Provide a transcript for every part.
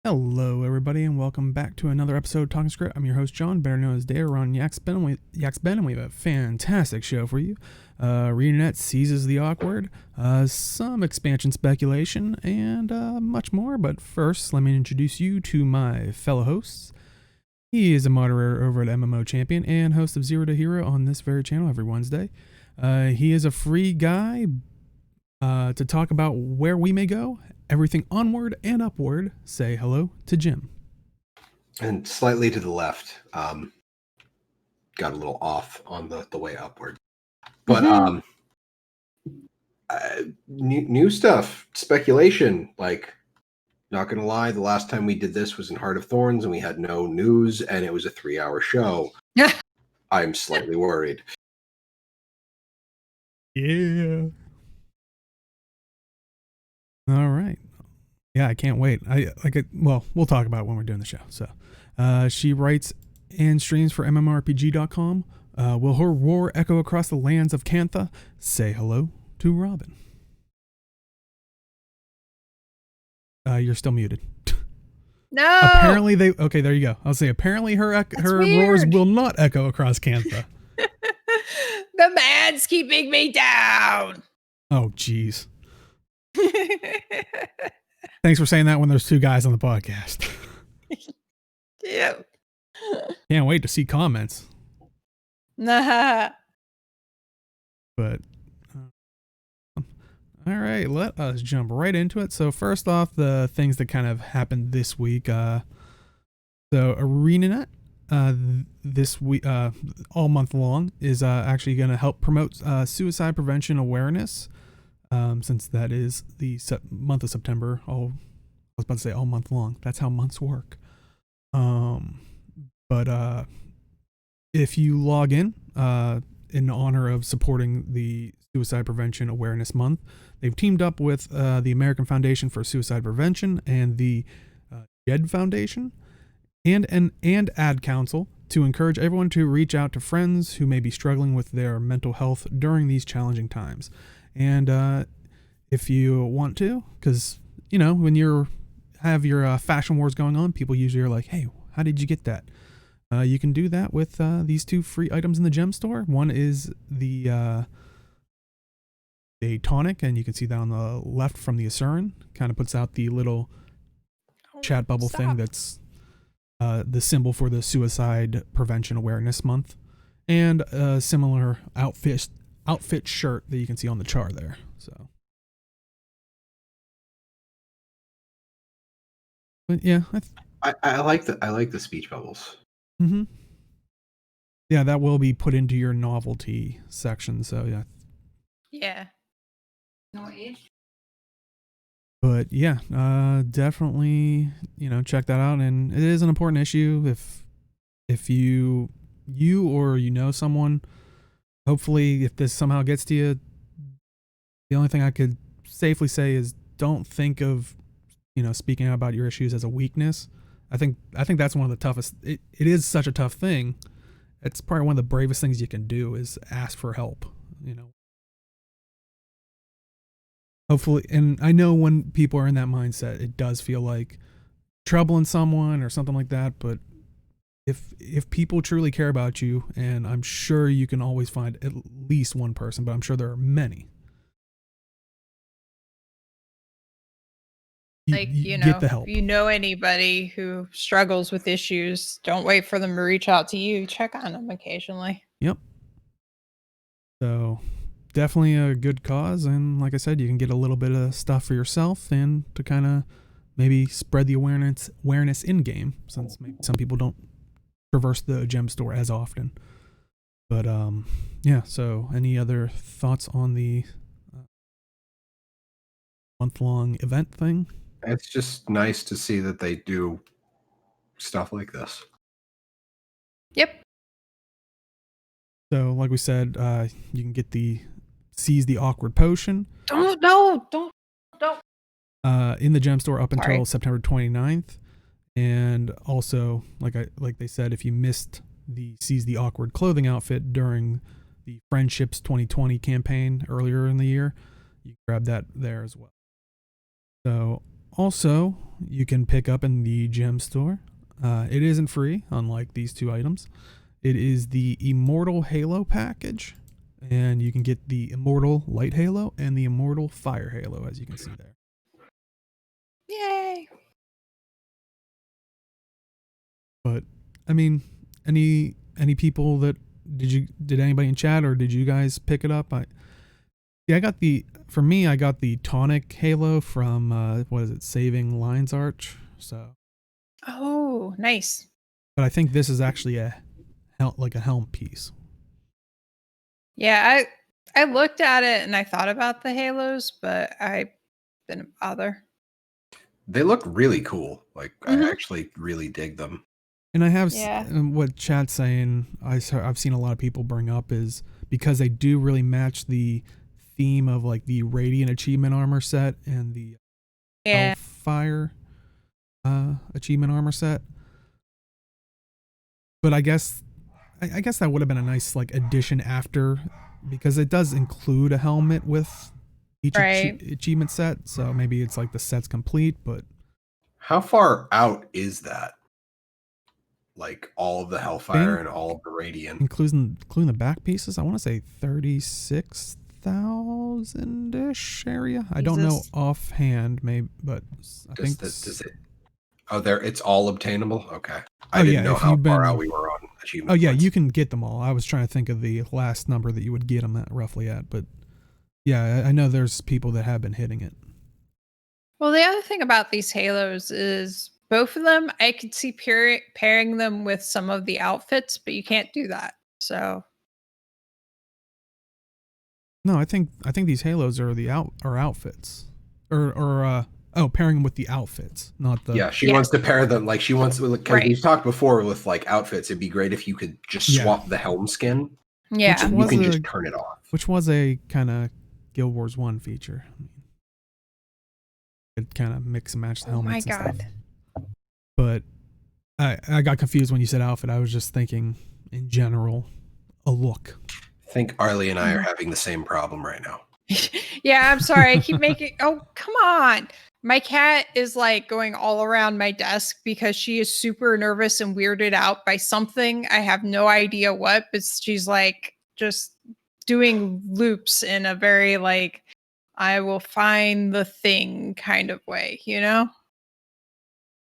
Hello, everybody, and welcome back to another episode of Talking Skritt. I'm your host, John, better known as Dayo on Yaxben, and we have a fantastic show for you. ArenaNet seizes the awkward, some expansion speculation, and much more. But first, let me introduce you to my fellow hosts. He is a moderator over at MMO Champion and host of Zero to Hero on this very channel every Wednesday. He is a free guy to talk about where we may go, everything onward and upward. Say hello to Jim. And slightly to the left, got a little off on the way upward. But new stuff, speculation. Like, not gonna lie, the last time we did this was in Heart of Thorns, and we had no news, and it was a 3-hour show. I'm slightly worried. Yeah. All right. Yeah, I can't wait. We'll talk about it when we're doing the show. So, she writes and streams for MMORPG.com. Will her roar echo across the lands of Cantha? Say hello to Robin. You're still muted. No. Apparently okay, there you go. I'll say apparently her roars will not echo across Cantha. The man's keeping me down. Oh, jeez. Thanks for saying that when there's two guys on the podcast. Yeah. Can't wait to see comments. Nah. But all right, let us jump right into it. So first off, the things that kind of happened this week. So ArenaNet this week, all month long, is actually going to help promote suicide prevention awareness. Since that is the month of September, I was about to say all month long. That's how months work. But if you log in honor of supporting the Suicide Prevention Awareness Month, they've teamed up with the American Foundation for Suicide Prevention and the JED Foundation and Ad Council to encourage everyone to reach out to friends who may be struggling with their mental health during these challenging times. And if you want to, because, you know, when you have your fashion wars going on, people usually are like, hey, how did you get that? You can do that with these two free items in the Gemstore. One is the tonic, and you can see that on the left from the Asuran. Kind of puts out the little chat bubble thing that's the symbol for the Suicide Prevention Awareness Month. And a similar outfit shirt that you can see on the char there. So, but yeah, I like the speech bubbles. Mm-hmm. Yeah, that will be put into your novelty section. So yeah. Yeah. But yeah, definitely, check that out. And it is an important issue. If you or someone, hopefully, if this somehow gets to you, the only thing I could safely say is don't think of, speaking out about your issues as a weakness. I think that's one of the toughest. It is such a tough thing. It's probably one of the bravest things you can do is ask for help, Hopefully, and I know when people are in that mindset, it does feel like troubling someone or something like that, but if people truly care about you, and I'm sure you can always find at least one person, but I'm sure there are many. Get the help. If you know anybody who struggles with issues, don't wait for them to reach out to you. Check on them occasionally. Yep. So definitely a good cause, and like I said, you can get a little bit of stuff for yourself and to kind of maybe spread the awareness in game, since maybe some people don't traverse the gem store as often. But yeah, so any other thoughts on the month-long event thing? It's just nice to see that they do stuff like this. Yep. So like we said, you can get seize the awkward potion. Don't. In the gem store up until September 29th. And also, like they said, if you missed the Seize the Awkward clothing outfit during the Friendships 2020 campaign earlier in the year, you can grab that there as well. So Also, you can pick up in the gem store. It isn't free, unlike these two items. It is the Immortal Halo package, and you can get the Immortal Light Halo and the Immortal Fire Halo, as you can see there. Yay! But I mean, any people that did anybody in chat or did you guys pick it up? I got the tonic halo from what is it, Saving Lion's Arch. So. Oh, nice. But I think this is actually a helm piece. Yeah, I looked at it and I thought about the halos, but I didn't bother. They look really cool. Like I actually really dig them. And I have what chat's saying. I've seen a lot of people bring up is because they do really match the theme of like the Radiant Achievement Armor set and the Hellfire Achievement Armor set. But I guess that would have been a nice like addition after, because it does include a helmet with each achievement set. So maybe it's like the set's complete. But how far out is that? Like all of the Hellfire and all of the Radiant, including the back pieces. I want to say 36,000-ish area. I don't know offhand, maybe, but I think does it. Oh, it's all obtainable. Okay, I didn't know how far out we were on achievement. Oh yeah, you can get them all. I was trying to think of the last number that you would get them at roughly at, but yeah, I know there's people that have been hitting it. Well, the other thing about these halos is both of them, I could see pairing them with some of the outfits, but you can't do that. So. No, I think these halos are outfits, or pairing them with the outfits, not the. Yeah, she wants to pair them. Like she wants, because we've talked before with like outfits. It'd be great if you could just swap the helm skin. Yeah, you can just turn it off. Which was a kind of Guild Wars 1 feature. It kind of mix and match the helmets. Oh my god! But I got confused when you said outfit. I was just thinking in general, a look. I think Arlie and I are having the same problem right now. Yeah, I'm sorry. I keep making. Oh, come on. My cat is like going all around my desk because she is super nervous and weirded out by something. I have no idea what, but she's like just doing loops in a very like, I will find the thing kind of way, you know?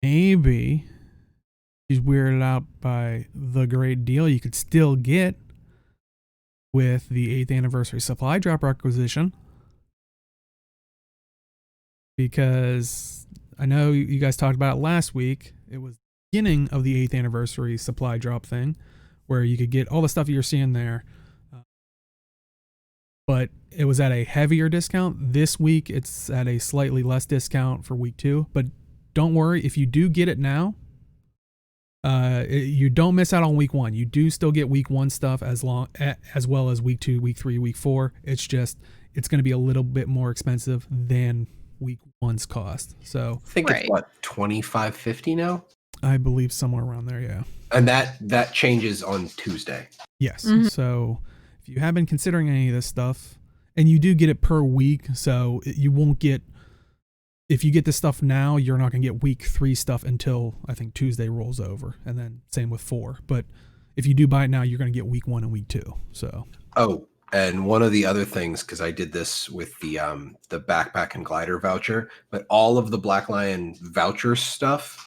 Maybe she's weirded out by the great deal you could still get with the 8th anniversary supply drop requisition. Because I know you guys talked about it last week. It was the beginning of the 8th anniversary supply drop thing where you could get all the stuff you're seeing there. But it was at a heavier discount. This week, it's at a slightly less discount for week 2. But don't worry, if you do get it now, you don't miss out on week 1. You do still get week 1 stuff as well as week 2, week 3, week 4. It's just it's going to be a little bit more expensive than week 1's cost. So I think it's what, $25.50 now? I believe somewhere around there, yeah. And that changes on Tuesday. Yes. So if you have been considering any of this stuff, and you do get it per week, so you won't get, if you get this stuff now, you're not going to get week 3 stuff until I think Tuesday rolls over, and then same with 4. But if you do buy it now, you're going to get week 1 and week 2. So. Oh, and one of the other things, because I did this with the backpack and glider voucher, but all of the Black Lion voucher stuff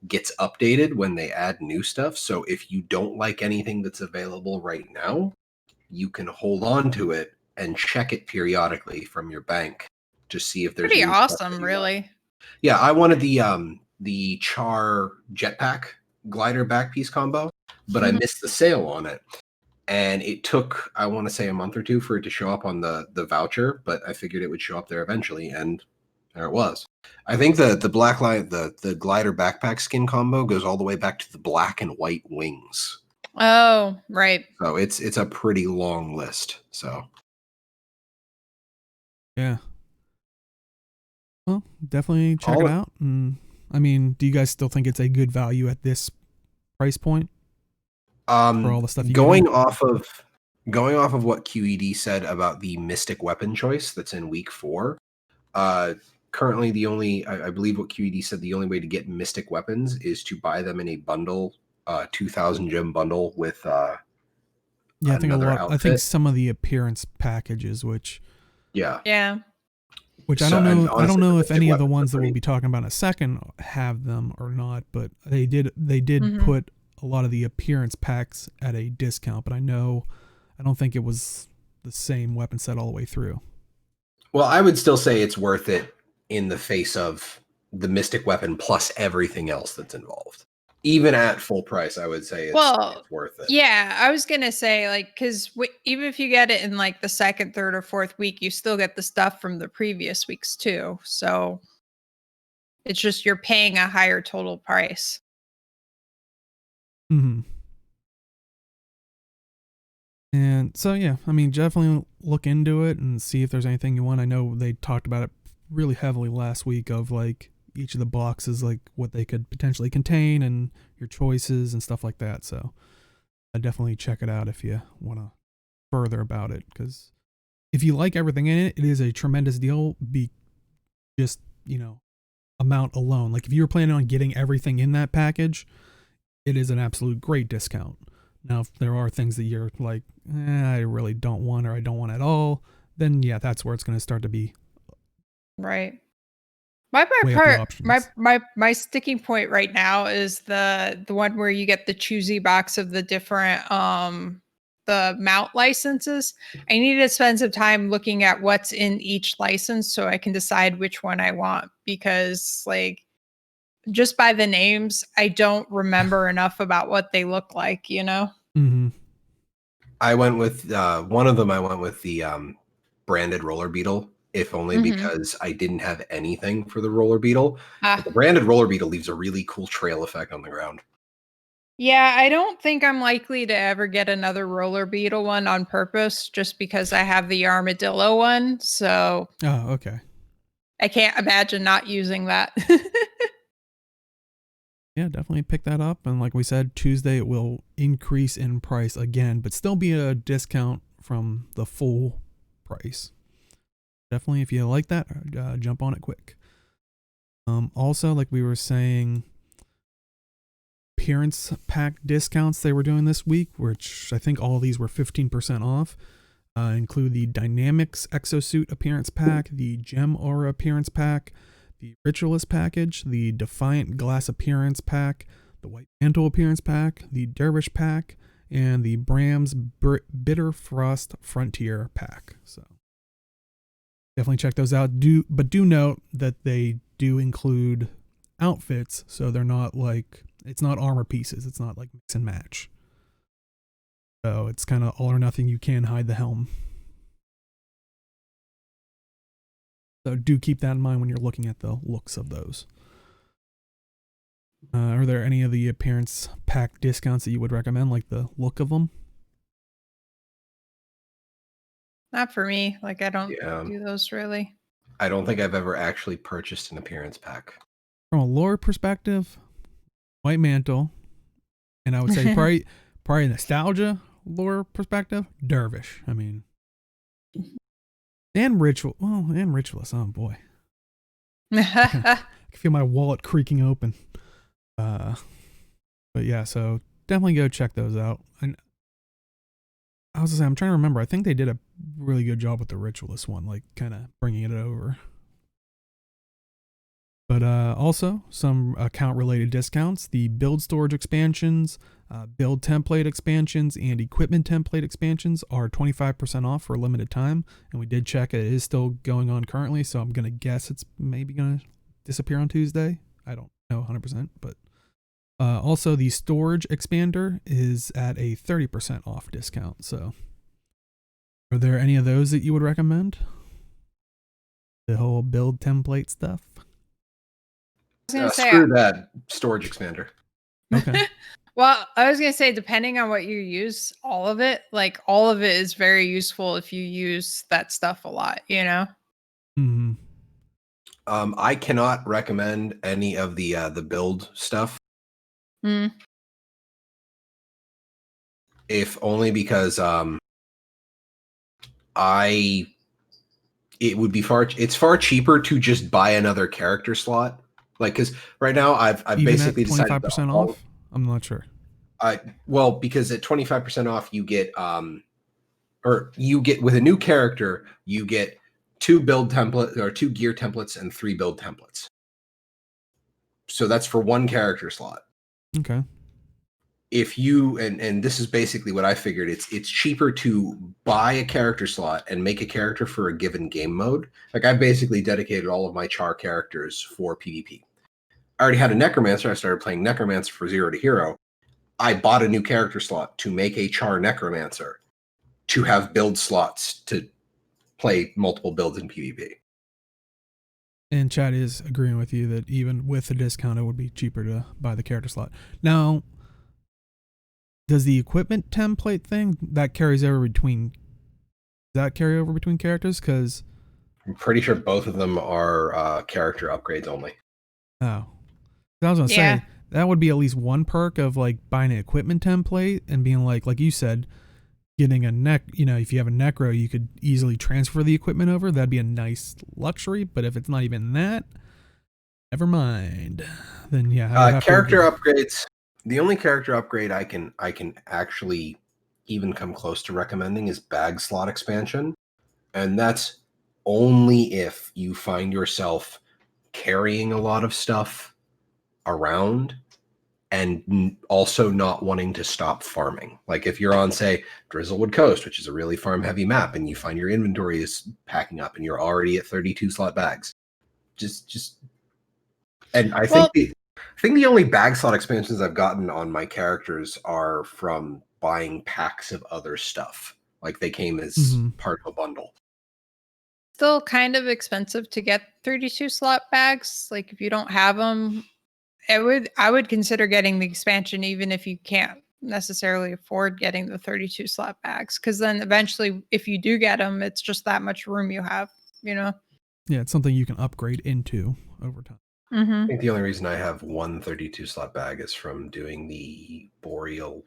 gets updated when they add new stuff. So if you don't like anything that's available right now, you can hold on to it and check it periodically from your bank to see if there's pretty awesome, really. Yeah, I wanted the Char jetpack glider back piece combo, but I missed the sale on it. And it took, I want to say, a month or 2 for it to show up on the voucher, but I figured it would show up there eventually, and there it was. I think the Black Lion, the glider backpack skin combo goes all the way back to the black and white wings. Oh, right. So it's a pretty long list. So yeah. Well, definitely check it out. And I mean, do you guys still think it's a good value at this price point? For all the stuff going off of what QED said about the mystic weapon choice that's in week 4, currently the only, I believe what QED said, the only way to get mystic weapons is to buy them in a bundle, 2,000 gem bundle with yeah, I think another outfit. I think some of the appearance packages, which yeah. Which I So, don't know. and honestly, I don't know the if any of the weapons are ones that we'll pretty- be talking about in a second have them or not. But they did Mhm. put a lot of the appearance packs at a discount. But I don't think it was the same weapon set all the way through. Well, I would still say it's worth it in the face of the mystic weapon plus everything else that's involved. Even at full price, I would say it's worth it. Yeah, I was gonna say like because even if you get it in like the second, third, or fourth week, you still get the stuff from the previous weeks too. So it's just you're paying a higher total price. Mm-hmm. And so yeah, I mean, definitely look into it and see if there's anything you want. I know they talked about it really heavily last week of like each of the boxes, like what they could potentially contain and your choices and stuff like that. So I definitely check it out if you want to further about it, because if you like everything in it, it is a tremendous deal. Just amount alone. Like if you're planning on getting everything in that package, it is an absolute great discount. Now, if there are things that you're like, I really don't want, or I don't want at all, then yeah, that's where it's going to start to be Right. My weigh up your options. my sticking point right now is the one where you get the choosy box of the different the mount licenses. I need to spend some time looking at what's in each license so I can decide which one I want, because like just by the names, I don't remember enough about what they look like, Mm-hmm. I went with one of them. I went with the branded roller beetle, if only because I didn't have anything for the roller beetle. But the branded roller beetle leaves a really cool trail effect on the ground. Yeah, I don't think I'm likely to ever get another roller beetle one on purpose, just because I have the armadillo one. So Oh, okay. I can't imagine not using that. Yeah, definitely pick that up. And like we said, Tuesday it will increase in price again, but still be a discount from the full price. Definitely, if you like that, jump on it quick. Also, like we were saying, appearance pack discounts they were doing this week, which I think all of these were 15% off. Include the Dynamics Exosuit Appearance Pack, the Gem Aura Appearance Pack, the Ritualist Package, the Defiant Glass Appearance Pack, the White Mantle Appearance Pack, the Dervish Pack, and the Bram's Bitter Frost Frontier Pack. So definitely check those out. Do note that they do include outfits, so they're not like, it's not armor pieces. It's not like mix and match. So it's kind of all or nothing. You can hide the helm. So do keep that in mind when you're looking at the looks of those. Are there any of the appearance pack discounts that you would recommend, like the look of them? Not for me. Like I don't Yeah. do those really. I don't think I've ever actually purchased an appearance pack. From a lore perspective, White Mantle, and I would say probably nostalgia lore perspective, Dervish. I mean, and Ritual. Well, and Ritualist. Oh boy, I can feel my wallet creaking open. But yeah, so definitely go check those out. And I was gonna say, I'm trying to remember. I think they did a really good job with the Ritualist one, like kind of bringing it over. But also some account related discounts. The build storage expansions, build template expansions, and equipment template expansions are 25% off for a limited time. And we did check it is still going on currently, so I'm gonna guess it's maybe gonna disappear on Tuesday. I don't know 100%, but also the storage expander is at a 30% off discount. So are there any of those that you would recommend? The whole build template stuff? Screw that storage expander. Okay. Well, I was going to say, depending on what you use, all of it is very useful if you use that stuff a lot, Mm-hmm. I cannot recommend any of the build stuff. If only because I it would be it's far cheaper to just buy another character slot. Like, because right now I've Even basically at decided 25% off? I'm not sure. Well, because at 25% off you get with a new character, you get 2 build templates or 2 gear templates and 3 build templates. So that's for 1 character slot. Okay. If you and this is basically what I figured, it's cheaper to buy a character slot and make a character for a given game mode. Like, I basically dedicated all of my Char characters for PvP. I already had a Necromancer. I started playing Necromancer for 0 to Hero. I bought a new character slot to make a Char Necromancer to have build slots to play multiple builds in PvP. And Chad is agreeing with you that even with a discount, it would be cheaper to buy the character slot. Now, does the equipment template thing that carries over between? Does that carry over between characters? Because I'm pretty sure both of them are character upgrades only. Oh, I was gonna say that would be at least one perk of like buying an equipment template and being like you said, getting a if you have a necro, you could easily transfer the equipment over. That'd be a nice luxury. But if it's not even that, never mind. Then character upgrades. The only character upgrade I can actually even come close to recommending is bag slot expansion, and that's only if you find yourself carrying a lot of stuff around and also not wanting to stop farming. Like, if you're on, say, Drizzlewood Coast, which is a really farm heavy map, and you find your inventory is packing up and you're already at 32 slot bags, and I think the only bag slot expansions I've gotten on my characters are from buying packs of other stuff. Like, they came as part of a bundle. Still kind of expensive to get 32 slot bags. Like, if you don't have them, I would consider getting the expansion even if you can't necessarily afford getting the 32 slot bags, because then eventually if you do get them, it's just that much room you have, Yeah, it's something you can upgrade into over time. I think the only reason I have one 32 slot bag is from doing the Boreal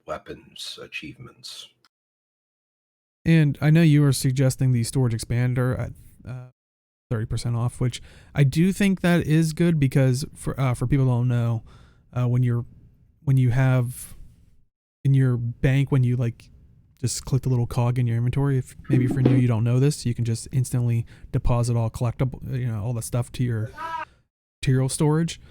weapons achievements. And I know you were suggesting the storage expander at 30% off, which I do think that is good, because for people who don't know, when you have in your bank, when you like just click the little cog in your inventory, if maybe for new you don't know this, you can just instantly deposit all collectible, all the stuff to your material storage.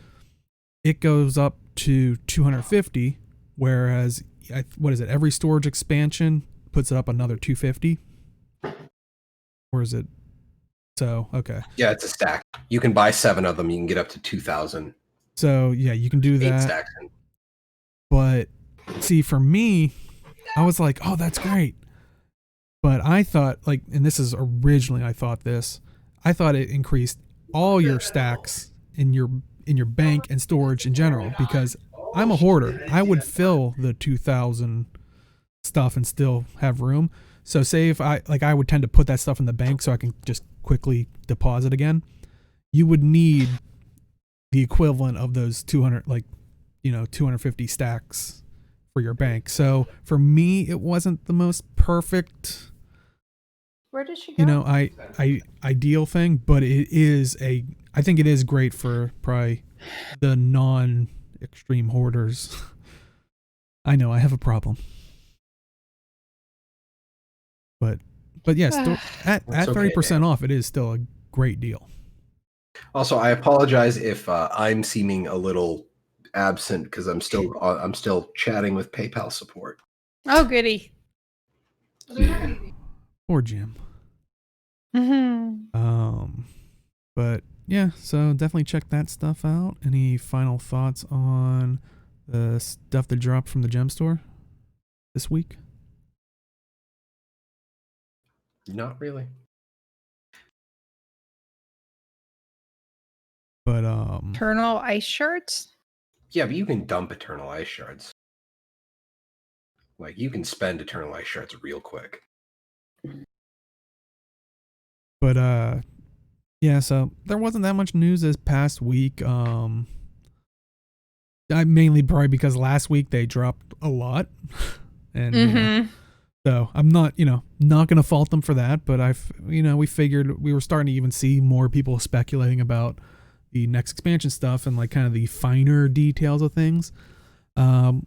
It goes up to 250, whereas every storage expansion puts it up another 250, or is it? So okay, yeah, it's a stack. You can buy 7 of them. You can get up to 2,000. So yeah, you can do 8 that. stacks. But see, for me, I was like, oh, that's great. But I thought, and this is originally I thought it increased all your stacks in your bank and storage in general, because I'm a hoarder. I would fill the 2,000 stuff and still have room. So say if I would tend to put that stuff in the bank so I can just quickly deposit again. You would need the equivalent of those 250 stacks for your bank. So for me, it wasn't the most perfect, where did she go? Ideal thing, but I think it is great for probably the non-extreme hoarders. I know I have a problem. But yes, at 30% off, it is still a great deal. Also, I apologize if I'm seeming a little absent, because I'm still chatting with PayPal support. Oh, goody. Poor Jim. Mm-hmm. But yeah, so definitely check that stuff out. Any final thoughts on the stuff that dropped from the Gemstore this week? Not really. But Eternal Ice Shards? Yeah, but you can dump Eternal Ice Shards. Like, you can spend Eternal Ice Shards real quick. But yeah, so there wasn't that much news this past week. Mainly probably because last week they dropped a lot. And So I'm not, not going to fault them for that, but we figured we were starting to even see more people speculating about the next expansion stuff and like kind of the finer details of things. Well,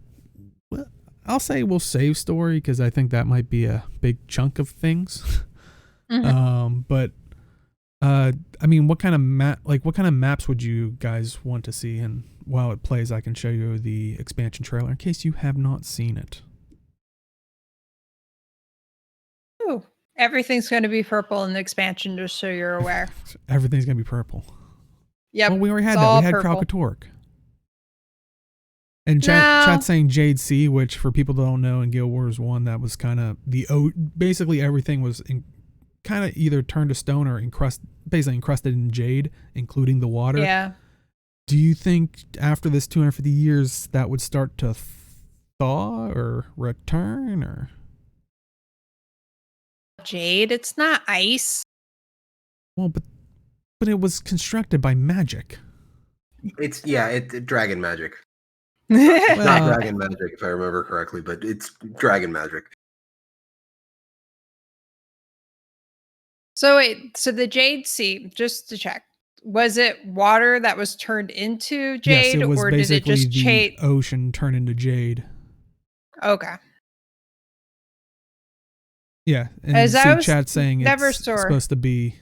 I'll say we'll save story because I think that might be a big chunk of things. But I mean, what kind of maps would you guys want to see? And while it plays, I can show you the expansion trailer in case you have not seen it. Ooh, everything's going to be purple in the expansion, just so you're aware. Everything's going to be purple. Yep. Well, we already had that. We had Kralkatork. And chat saying Jade Sea, which for people that don't know, in Guild Wars 1, that was kind of basically everything was kind of either turned to stone or basically encrusted in jade, including the water. Yeah. Do you think after this 250 years that would start to thaw or return or? Jade, it's not ice. Well, but it was constructed by magic. It's dragon magic. Not dragon magic, if I remember correctly, but it's dragon magic. So the Jade Sea, just to check, was it water that was turned into jade, yes, it was or did it just the ocean turn into jade? Okay. Yeah, and chat saying it's supposed to be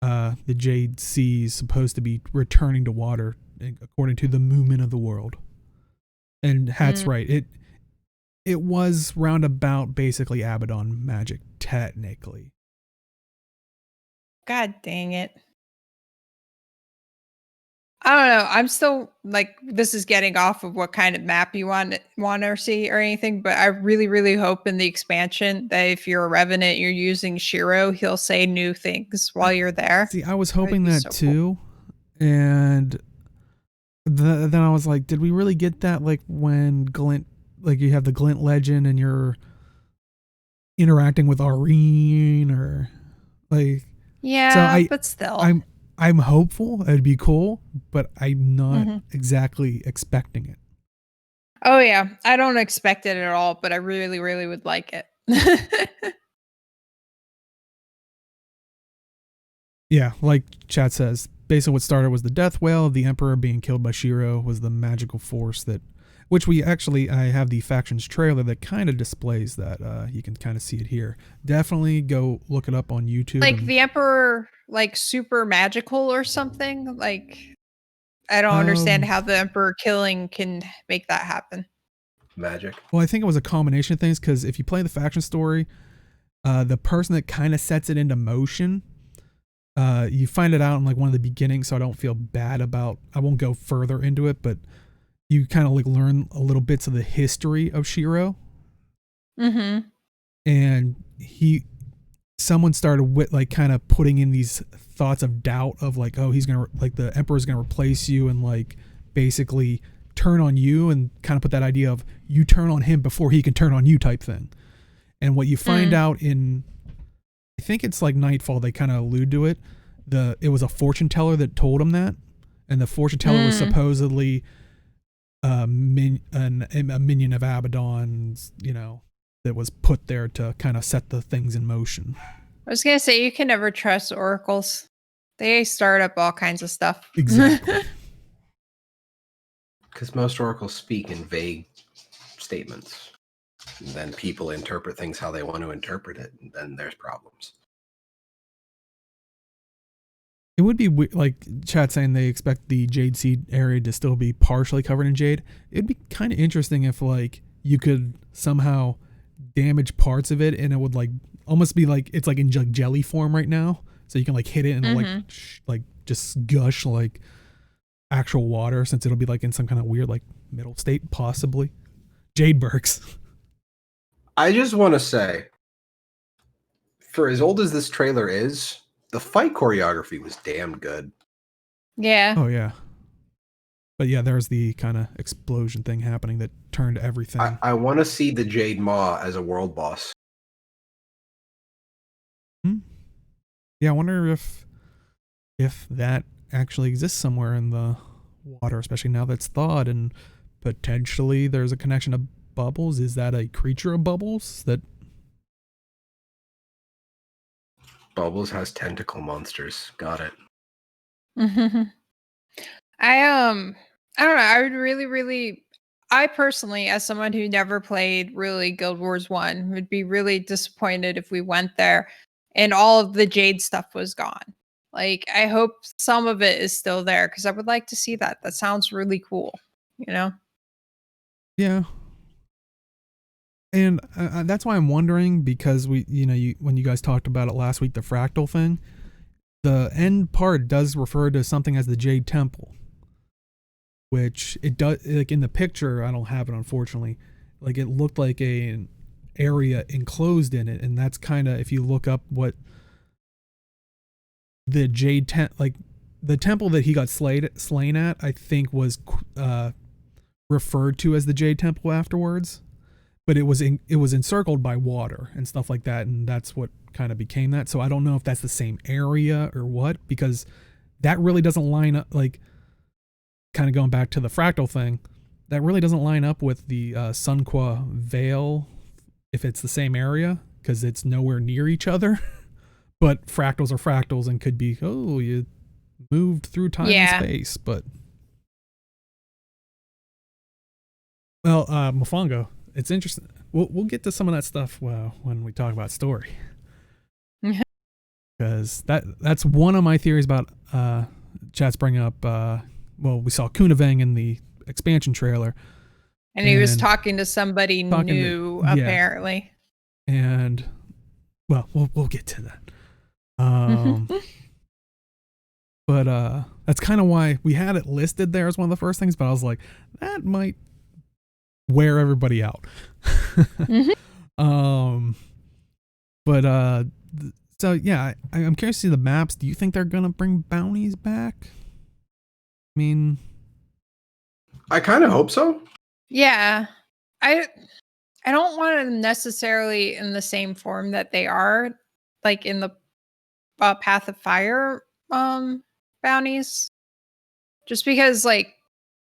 the Jade Sea is supposed to be returning to water according to the movement of the world. And Hat's right. It was roundabout basically Abaddon magic, technically. God dang it. I don't know. I'm still like, this is getting off of what kind of map you want to see or anything, but I really, really hope in the expansion that if you're a Revenant, you're using Shiro, he'll say new things while you're there. See, I was hoping that too. Cool. And then I was like, did we really get that? Like when Glint, like you have the Glint legend and you're interacting with Arene or like. Yeah, so but still. I'm hopeful it'd be cool, but I'm not exactly expecting it. Oh yeah, I don't expect it at all, but I really, really would like it. Yeah, like chat says, based on what started was the death whale of the Emperor being killed by Shiro was the magical force which I have the factions trailer that kind of displays that. You can kind of see it here. Definitely go look it up on YouTube. Like the Emperor, like super magical or something. Like I don't understand how the Emperor killing can make that happen. Magic. Well, I think it was a combination of things because if you play the faction story, the person that kind of sets it into motion, you find it out in like one of the beginnings, so I don't feel bad about. I won't go further into it, but. You kind of like learn a little bits of the history of Shiro. And someone started with like kind of putting in these thoughts of doubt of like, oh, he's going to like the Emperor's going to replace you and like basically turn on you and kind of put that idea of you turn on him before he can turn on you type thing. And what you find out in, I think it's like Nightfall, they kind of allude to it. It was a fortune teller that told him that. And the fortune teller was supposedly a minion of Abaddon's, that was put there to kind of set the things in motion. I was going to say, you can never trust oracles. They start up all kinds of stuff. Exactly. Because most oracles speak in vague statements. And then people interpret things how they want to interpret it, and then there's problems. It would be like chat saying they expect the Jade Sea area to still be partially covered in jade. It'd be kind of interesting if like you could somehow damage parts of it and it would like almost be like it's like in jelly form right now. So you can like hit it and like just gush like actual water since it'll be like in some kind of weird like middle state possibly. Jadebergs. I just want to say, for as old as this trailer is, the fight choreography was damn good. Yeah. Oh, yeah. But yeah, there's the kind of explosion thing happening that turned everything. I want to see the Jade Maw as a world boss. Yeah, I wonder if that actually exists somewhere in the water, especially now that it's thawed and potentially there's a connection to bubbles. Is that a creature of bubbles that Bubbles has tentacle monsters. Got it. I don't know. I would really, I personally, as someone who never played really Guild Wars 1, would be really disappointed if we went there and all of the Jade stuff was gone. Like, I hope some of it is still there because I would like to see that. That sounds really cool, you know? Yeah. And that's why I'm wondering, because when you guys talked about it last week, the fractal thing, the end part does refer to something as the Jade Temple, which it does, like in the picture, I don't have it unfortunately, like it looked like an area enclosed in it, and that's kind of, if you look up what the like the temple that he got slain at, I think was referred to as the Jade Temple afterwards, but it was encircled by water and stuff like that, and that's what kind of became that. So I don't know if that's the same area or what, because that really doesn't line up, like kind of going back to the fractal thing, that really doesn't line up with the Sunqua Vale, if it's the same area, because it's nowhere near each other. But fractals are fractals and could be, oh, you moved through time and space. But well, Mofongo, it's interesting. We'll get to some of that stuff when we talk about story, because that's one of my theories about chat's bringing up. Well, we saw Kunavang in the expansion trailer, and he was talking to somebody new, apparently. And well, we'll get to that. But that's kind of why we had it listed there as one of the first things, but I was like, that might wear everybody out. But so yeah, I'm curious to see the maps. Do you think they're gonna bring bounties back? I mean, I kind of hope so. Yeah, I don't want them necessarily in the same form that they are, like in the Path of Fire bounties, just because, like,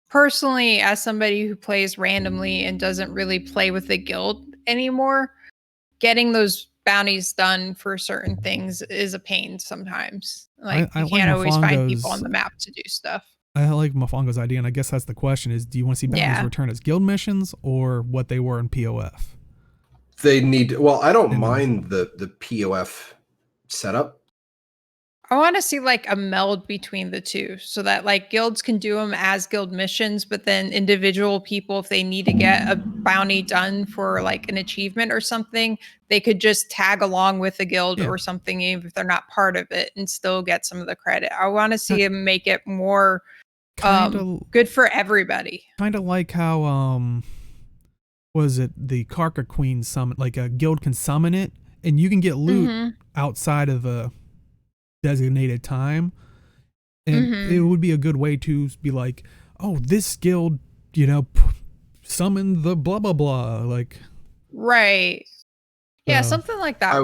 personally, as somebody who plays randomly and doesn't really play with the guild anymore, getting those bounties done for certain things is a pain sometimes. Like, you can't always find people on the map to do stuff. I like Mofongo's idea, and I guess that's the question: is do you want to see bounties return as guild missions or what they were in POF? They need. Well, I don't mind the POF setup. I want to see like a meld between the two, so that like guilds can do them as guild missions, but then individual people, if they need to get a bounty done for like an achievement or something, they could just tag along with the guild or something, even if they're not part of it, and still get some of the credit. I want to see them make it more good for everybody. Kind of like how was it the Karka Queen summon? Like a guild can summon it, and you can get loot outside of the designated time, and it would be a good way to be like, oh, this guild, summoned the blah blah blah, like something like that.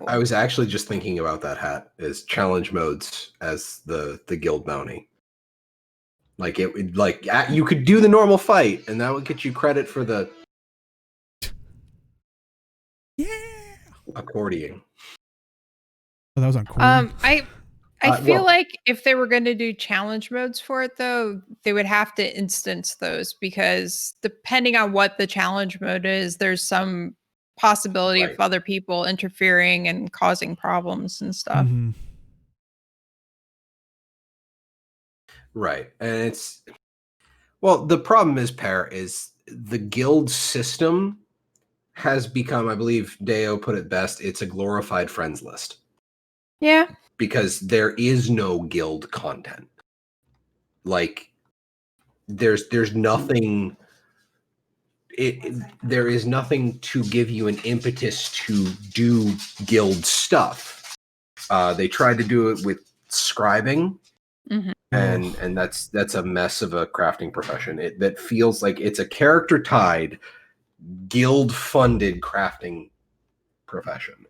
I was actually just thinking about that hat as challenge modes as the guild bounty. Like it would, like you could do the normal fight, and that would get you credit for the accordion. Oh, that was on corner. I feel like if they were going to do challenge modes for it, though, they would have to instance those, because depending on what the challenge mode is, there's some possibility of other people interfering and causing problems and stuff. Right. And the problem is, the guild system has become, I believe Dayo put it best, it's a glorified friends list. Yeah. Because there is no guild content. Like, there's nothing. There is nothing to give you an impetus to do guild stuff. They tried to do it with scribing, and that's a mess of a crafting profession. That feels like it's a character tied, guild funded crafting profession.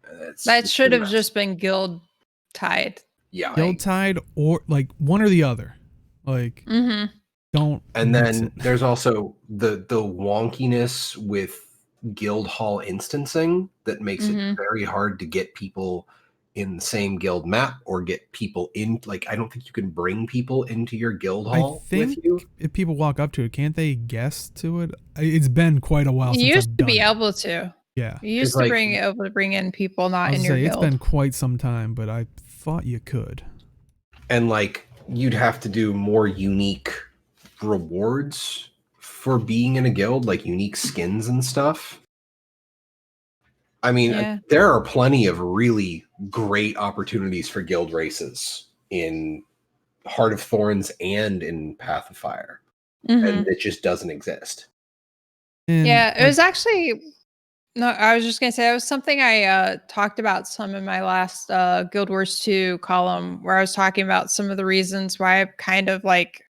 That should have just been guild tied. Yeah, guild tied, or like one or the other. Like don't. And then there's also the wonkiness with guild hall instancing that makes it very hard to get people in the same guild map or get people in. Like, I don't think you can bring people into your guild hall with you. If people walk up to it, can't they guess to it? It's been quite a while You since used I've to done be it. able to. Yeah. You used to like- be able to bring in people I not was in gonna your say, guild. it's been quite some time, but I thought you could. And like, you'd have to do more unique rewards for being in a guild, like unique skins and stuff. I mean, Yeah. there are plenty of really great opportunities for guild races in Heart of Thorns and in Path of Fire. Mhm. And it just doesn't exist. And Yeah, it was actually no. I was just gonna say it was something I talked about some in my last Guild Wars 2 column, where I was talking about some of the reasons why I'm kind of like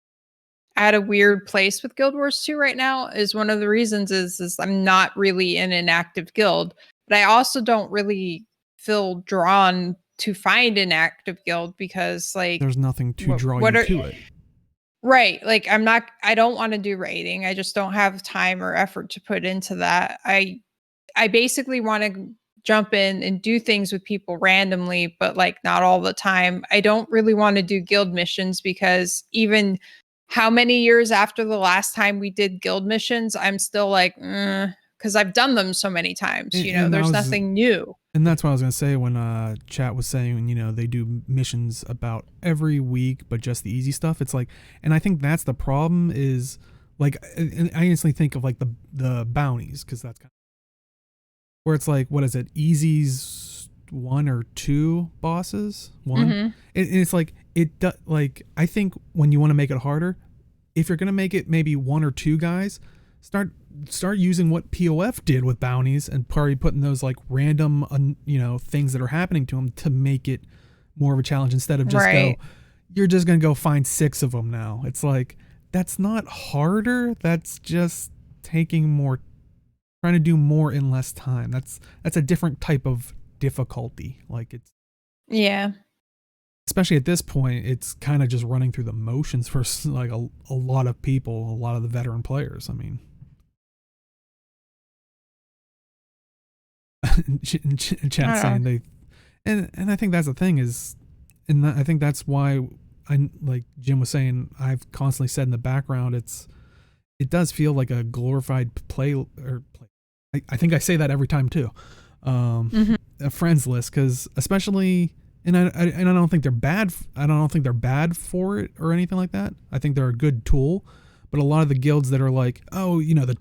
at a weird place with Guild Wars 2 right now. Is one of the reasons is I'm not really in an active guild, but I also don't really feel drawn to find an active guild because like there's nothing to draw what you are- to it. Right. Like I don't want to do raiding. I just don't have time or effort to put into that. I basically want to jump in and do things with people randomly, but like not all the time. I don't really want to do guild missions because even how many years after the last time we did guild missions, I'm still like, because I've done them so many times, And there's nothing new. And that's what I was going to say when chat was saying, they do missions about every week, but just the easy stuff. It's like, and I think that's the problem is like, and I instantly think of like the bounties, because that's kind of where it's like, what is it? Easy's 1 or 2 bosses? One? Mhm. And it's like, like, I think when you want to make it harder, if you're going to make it maybe 1 or 2 guys, start using what POF did with bounties and probably putting those like random things that are happening to them to make it more of a challenge instead of just you're just gonna go find 6 of them now. It's like, that's not harder, that's just trying to do more in less time. That's a different type of difficulty. Like, it's especially at this point, it's kind of just running through the motions for like a lot of people, a lot of the veteran players. I mean, chat saying they, and I think that's the thing is, and I think that's why like Jim was saying, I've constantly said in the background, it does feel like a glorified play. I think I say that every time too. A friends list, because especially, and I don't think they're bad. I don't think they're bad for it or anything like that. I think they're a good tool. But a lot of the guilds that are like, the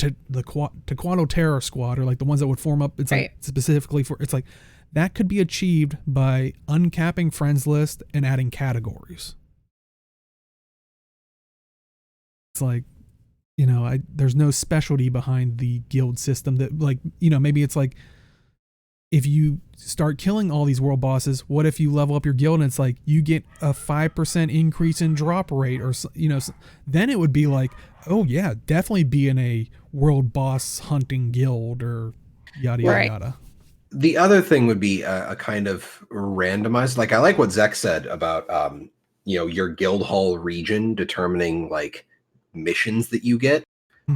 Taekwondo Terror Squad, or like the ones that would form up, it's like specifically for, it's like that could be achieved by uncapping friends list and adding categories. It's like, there's no specialty behind the guild system that, like, maybe it's like, if you start killing all these world bosses, what if you level up your guild and it's like you get a 5% increase in drop rate, or then it would be like, oh yeah, definitely be in a world boss hunting guild, or yada yada yada. The other thing would be a kind of randomized, like I like what Zek said about your guild hall region determining like missions that you get,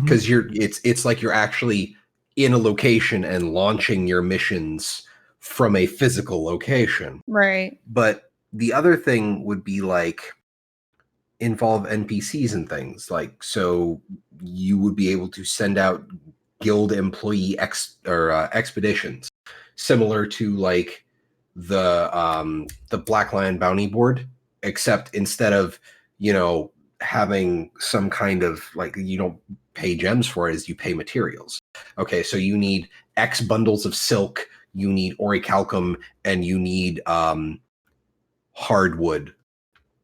because it's like you're actually in a location and launching your missions from a physical location. Right. But the other thing would be like involve NPCs and things, like, so you would be able to send out guild employee expeditions, similar to like the Black Lion bounty board, except instead of having some kind of like, you don't pay gems for it, as you pay materials. Okay, so you need X bundles of silk, you need orichalcum, and you need hardwood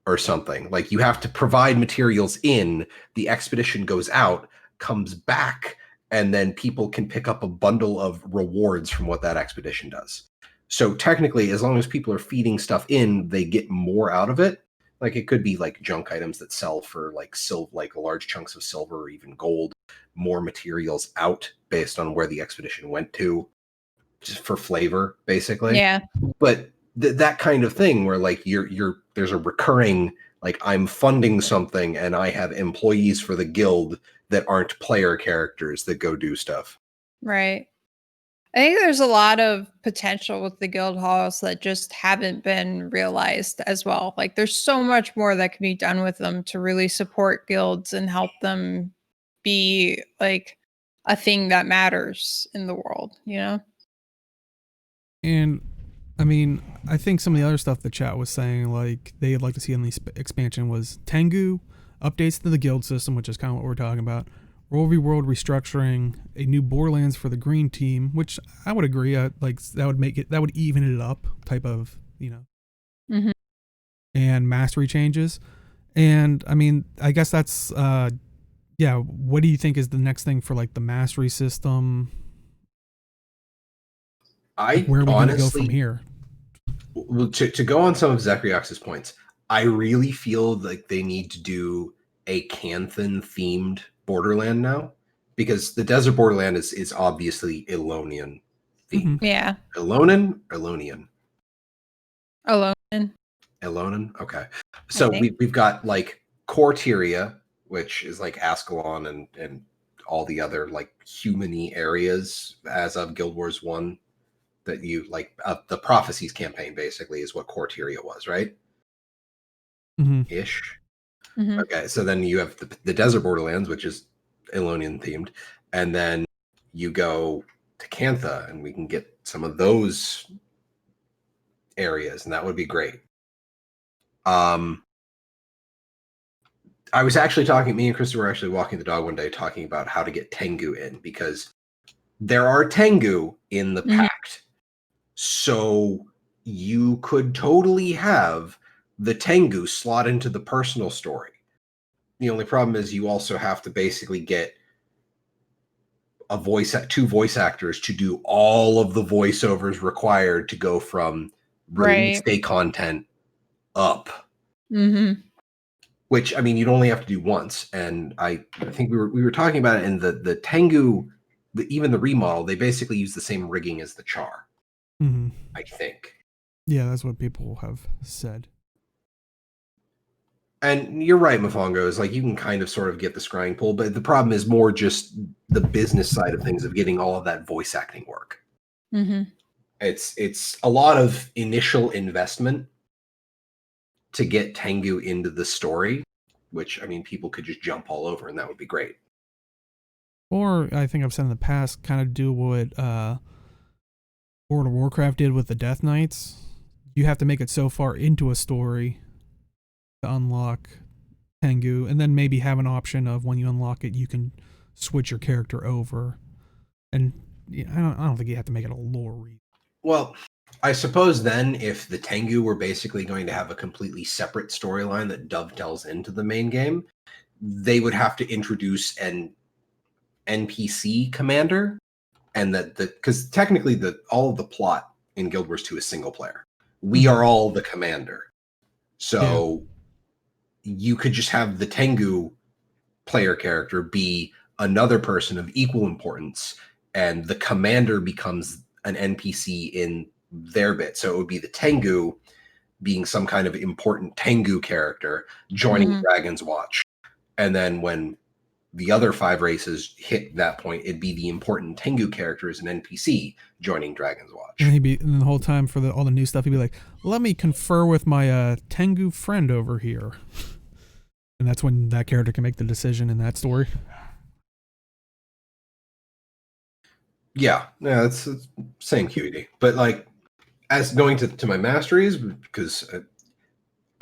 or something. Like, you have to provide materials in, the expedition goes out, comes back, and then people can pick up a bundle of rewards from what that expedition does. So technically, as long as people are feeding stuff in, they get more out of it. Like, it could be like junk items that sell for like like large chunks of silver or even gold, more materials out based on where the expedition went to, just for flavor, basically. Yeah. But that kind of thing where like there's a recurring, like, I'm funding something and I have employees for the guild that aren't player characters that go do stuff. Right. I think there's a lot of potential with the guild halls that just haven't been realized as well. Like there's so much more that can be done with them to really support guilds and help them be like a thing that matters in the world, you know? And I mean, I think some of the other stuff the chat was saying, like they'd like to see in the expansion, was Tengu, updates to the guild system, which is kind of what we're talking about, Role World restructuring, a new Borderlands for the green team, which I would agree, like that would even it up, type of, you know, Mm-hmm. and mastery changes. And I mean, I guess that's yeah. What do you think is the next thing for like the mastery system? Like, where are we going to go from here? Well, to go on some of Zekriox's points, I really feel like they need to do a Canthan themed Borderland now, because the Desert Borderland is obviously Elonian themed. Mm-hmm. Yeah. Elonian. Elonin. Okay. So we've got like Corteria, which is like Ascalon and all the other like human-y areas as of Guild Wars 1 that you like. The Prophecies campaign basically is what Corteria was, right? Mm-hmm. Ish. Mm-hmm. Okay, so then you have the Desert Borderlands, which is Elonian themed, and then you go to Cantha, and we can get some of those areas, and that would be great. I was actually talking, me and Krista were actually walking the dog one day talking about how to get Tengu in, because there are Tengu in the Pact. So you could totally have the Tengu slot into the personal story. The only problem is you also have to basically get two voice actors to do all of the voiceovers required to go from release day content up. Mm-hmm. Which, I mean, you'd only have to do once. And I think we were talking about it in the Tengu, even the remodel, they basically use the same rigging as the Char. Mm-hmm. I think. Yeah, that's what people have said. And you're right, Mofongo, is like you can kind of sort of get the scrying pull, but the problem is more just the business side of things of getting all of that voice acting work. Mm-hmm. It's a lot of initial investment to get Tengu into the story, which, I mean, people could just jump all over and that would be great. Or I think I've said in the past, kind of do what World of Warcraft did with the Death Knights. You have to make it so far into a story to unlock Tengu, and then maybe have an option of when you unlock it, you can switch your character over. And I don't think you have to make it a lore read. Well, I suppose then if the Tengu were basically going to have a completely separate storyline that dovetails into the main game, they would have to introduce an NPC commander, and because technically all of the plot in Guild Wars 2 is single player. We are all the commander. So you could just have the Tengu player character be another person of equal importance, and the commander becomes an NPC in their bit. So it would be the Tengu being some kind of important Tengu character joining Dragon's Watch. And then when the other 5 races hit that point, it'd be the important Tengu character as an NPC joining Dragon's Watch. And and the whole time for all the new stuff, he'd be like, let me confer with my Tengu friend over here. And that's when that character can make the decision in that story. Yeah, it's same QED. But like, as going to my masteries, because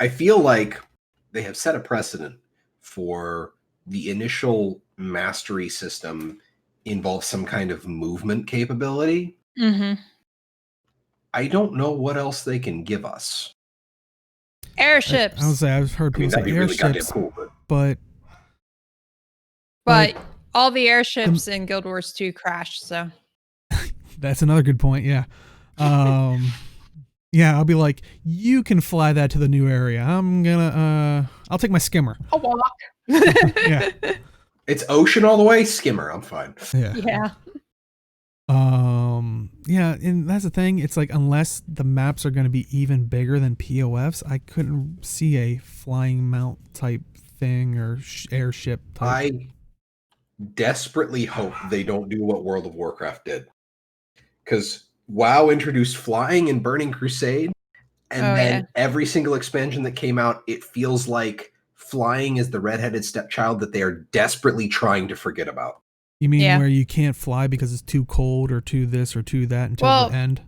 I feel like they have set a precedent for the initial mastery system involves some kind of movement capability. Mm-hmm. I don't know what else they can give us. Airships. I would say I've heard people say airships, really cool, but all the airships in Guild Wars 2 crashed, so that's another good point. Yeah. Yeah, I'll be like, you can fly that to the new area. I'll take my skimmer. I'll walk. Yeah. It's ocean all the way, skimmer. I'm fine. Yeah. Yeah. Yeah, and that's the thing. It's like, unless the maps are going to be even bigger than POFs, I couldn't see a flying mount type thing or airship type. I desperately hope they don't do what World of Warcraft did. Because WoW introduced flying in Burning Crusade, and then every single expansion that came out, it feels like flying is the redheaded stepchild that they are desperately trying to forget about. You mean where you can't fly because it's too cold or too this or too that until the end?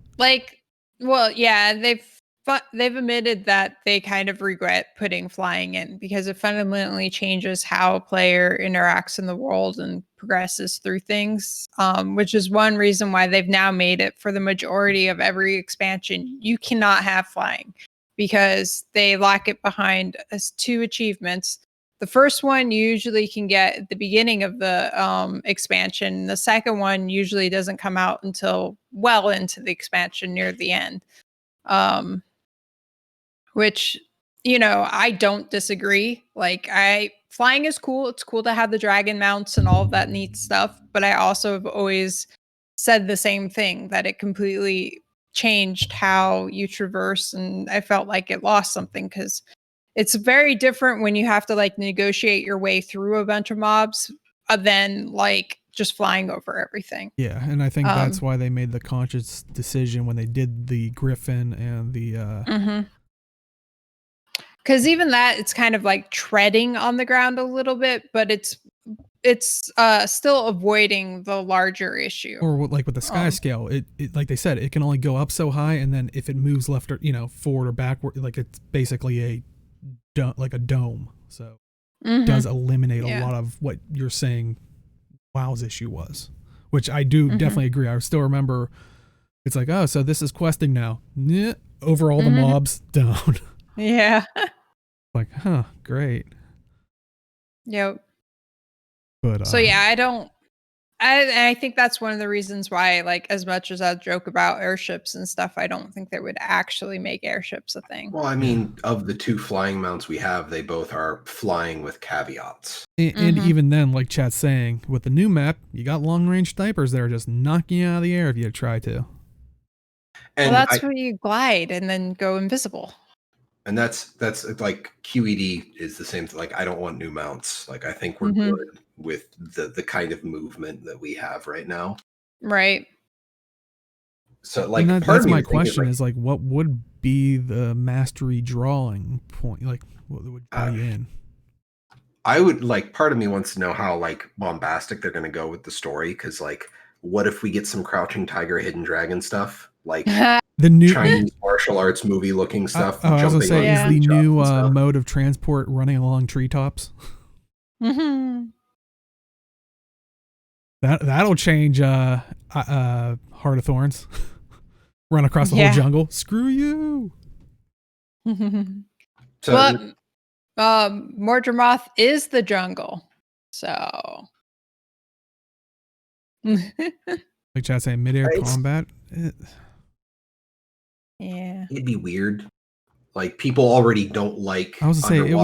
They've admitted that they kind of regret putting flying in because it fundamentally changes how a player interacts in the world and progresses through things, which is one reason why they've now made it for the majority of every expansion. You cannot have flying because they lock it behind as 2 achievements. The first one you usually can get at the beginning of the expansion. The second one usually doesn't come out until well into the expansion near the end. Which, I don't disagree. Flying is cool. It's cool to have the dragon mounts and all of that neat stuff. But I also have always said the same thing, that it completely changed how you traverse. And I felt like it lost something because it's very different when you have to negotiate your way through a bunch of mobs than just flying over everything. Yeah, and I think that's why they made the conscious decision when they did the Griffin and the because even that, it's kind of like treading on the ground a little bit, but it's still avoiding the larger issue. Or with the sky scale, it like they said, it can only go up so high, and then if it moves left or forward or backward, it's basically a dome. So it does eliminate a lot of what you're saying WoW's issue was, which I do definitely agree. I still remember it's like, oh, so this is questing now. Over all the mobs down. Yeah. Like, huh, great. Yep. But so I think that's one of the reasons why, as much as I joke about airships and stuff, I don't think they would actually make airships a thing. Well, I mean, of the 2 flying mounts we have, they both are flying with caveats. And even then, like Chat's saying, with the new map, you got long-range snipers that are just knocking you out of the air if you try to. And that's where you glide and then go invisible. And that's like QED is the same thing. I don't want new mounts. I think we're good with the kind of movement that we have right now. Right. So that's my question is what would be the mastery drawing point? What would draw you in? I would part of me wants to know how bombastic they're going to go with the story. Cause what if we get some Crouching Tiger, Hidden Dragon stuff? The new Chinese martial arts movie looking stuff. I was gonna say, is the new mode of transport running along treetops? That'll change Heart of Thorns. Run across the whole jungle. Screw you. So, Mordremoth is the jungle. So like Chad saying, mid-air combat. Yeah, it'd be weird. People already don't like. I was gonna say it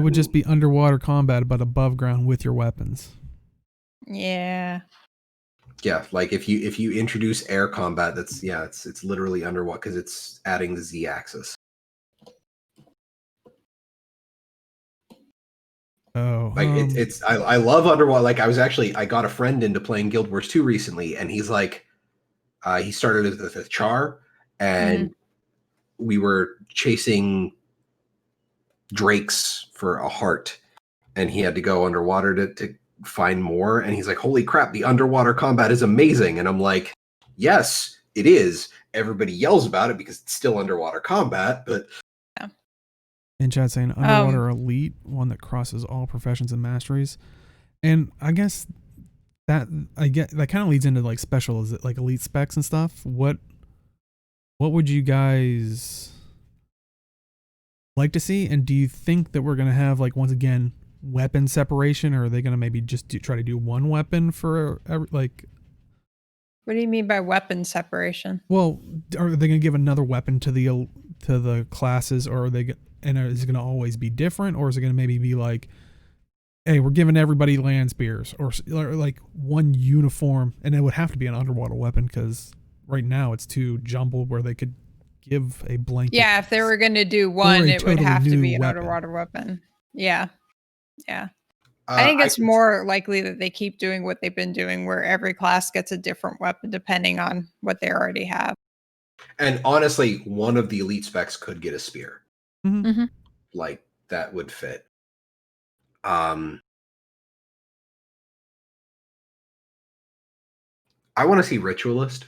would just be underwater combat, but above ground with your weapons. Yeah. Yeah, if you introduce air combat, it's literally underwater because it's adding the Z-axis. Oh, I love underwater. I got a friend into playing Guild Wars 2 recently, and he's he started with a char. And we were chasing drakes for a heart, and he had to go underwater to find more. And he's like, holy crap, the underwater combat is amazing. And I'm like, yes, it is. Everybody yells about it because it's still underwater combat, but and Chad saying underwater elite, one that crosses all professions and masteries. And I guess that kind of leads into special, is it elite specs and stuff? What would you guys like to see? And do you think that we're going to have once again weapon separation, or are they going to maybe just try to do one weapon for What do you mean by weapon separation? Well, are they going to give another weapon to the classes, or is it going to always be different, or is it going to maybe be hey, we're giving everybody land spears, or one uniform, and it would have to be an underwater weapon because right now it's too jumbled where they could give a blanket. Yeah, if they were going to do one, it would have to be an underwater weapon. Yeah. I think it's more likely that they keep doing what they've been doing, where every class gets a different weapon depending on what they already have. And honestly, one of the elite specs could get a spear. Mm-hmm. Like, that would fit. I want to see Ritualist,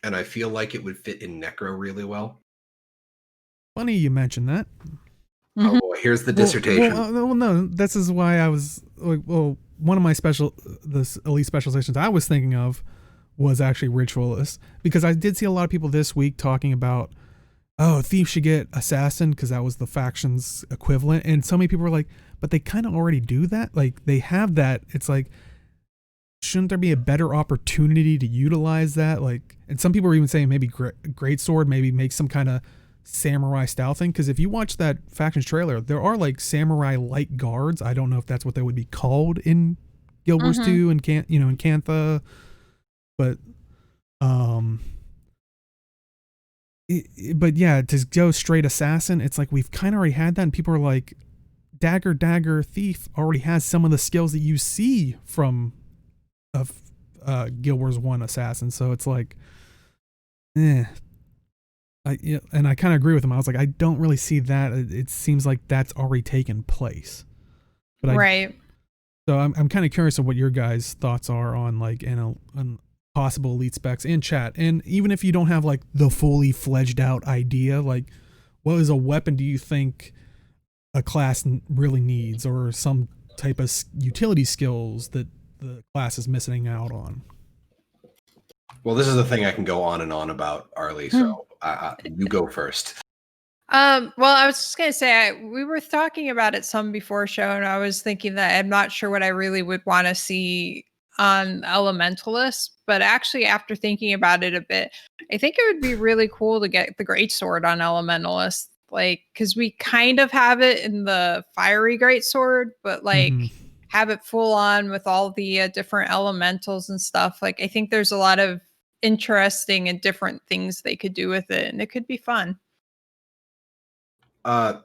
and I feel like it would fit in Necro really well. Funny you mentioned that. Oh boy, here's the dissertation. Well, no, this is why I was like, well, one of my this elite specializations I was thinking of was actually Ritualist, because I did see a lot of people this week talking about, oh, Thief should get Assassin because that was the faction's equivalent, and so many people were like, but they kind of already do that. Like, they have that. It's like, shouldn't there be a better opportunity to utilize that? Like, and some people are even saying maybe Greatsword, maybe make some kind of samurai style thing, because if you watch that factions trailer, there are like samurai light guards. I don't know if that's what they would be called in Guild Wars 2 and in Cantha, but but yeah, to go straight assassin, it's like we've kind of already had that, and people are like, Dagger Thief already has some of the skills that you see from Guild Wars 1 assassin, so it's like, and I kind of agree with him. I was like, I don't really see that. It seems like that's already taken place. But right. So I'm kind of curious of what your guys' thoughts are on like on possible elite specs in chat. And even if you don't have like the fully fledged out idea, like what is a weapon do you think a class really needs, or some type of utility skills that the class is missing out on? Well, this is the thing I can go on and on about, Arlie. So you go first. Well, I was just gonna say we were talking about it some before show, and I was thinking that I'm not sure what I really would want to see on Elementalist, but actually, after thinking about it a bit, I think it would be really cool to get the Greatsword on Elementalist, like because we kind of have it in the Fiery Greatsword, but like have it full on with all the different elementals and stuff. Like I think there's a lot of interesting and different things they could do with it, and it could be fun. My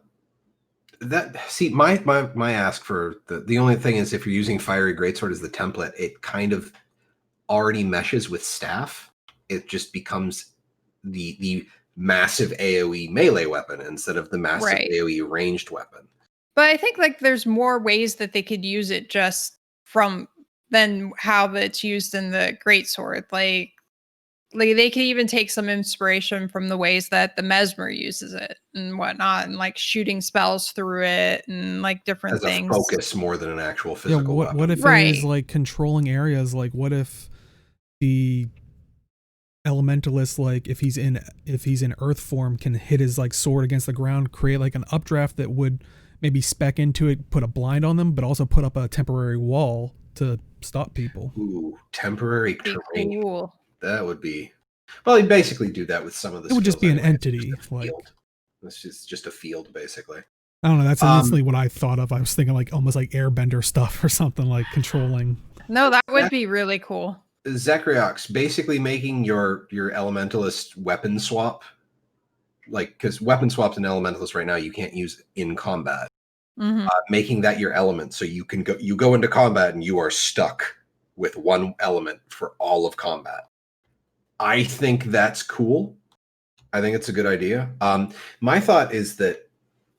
ask for the only thing is, if you're using Fiery Greatsword as the template, it kind of already meshes with staff. It just becomes the massive AoE melee weapon instead of the massive AoE ranged weapon. But I think like there's more ways that they could use it just than how it's used in the Greatsword. Like they could even take some inspiration from the ways that the Mesmer uses it and whatnot, and like shooting spells through it and like different things. As a focus more than an actual physical weapon. What if it is like controlling areas? Like what if the Elementalist, like if he's in earth form, can hit his like sword against the ground, create like an updraft that would maybe spec into it, put a blind on them, but also put up a temporary wall to stop people. Ooh, temporary terrain. Cool. That would be. Well, you basically do that with some of the. It would just be an entity, like this is just a field, basically. I don't know. That's instantly what I thought of. I was thinking like almost like Airbender stuff or something, like controlling. No, that would be really cool. Zekriox, basically making your Elementalist weapon swap, like because weapon swaps in Elementalist right now you can't use in combat. Making that your element, so you go into combat and you are stuck with one element for all of combat. I think that's cool. I think it's a good idea. My thought is that,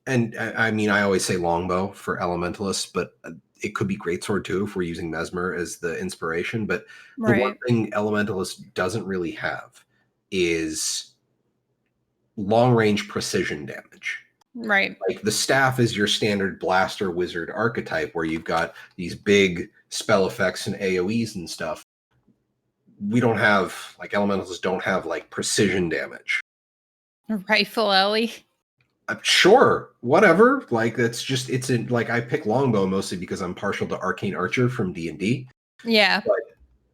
and I mean, I always say longbow for Elementalists, but it could be Greatsword too if we're using Mesmer as the inspiration. But the one thing Elementalist doesn't really have is long-range precision damage. Right. Like the staff is your standard blaster wizard archetype where you've got these big spell effects and AoEs and stuff. We don't have, like, elementals don't have like precision damage. Rifle Ellie. Sure, whatever. Like it's in, like, I pick longbow mostly because I'm partial to Arcane Archer from D&D. Yeah. But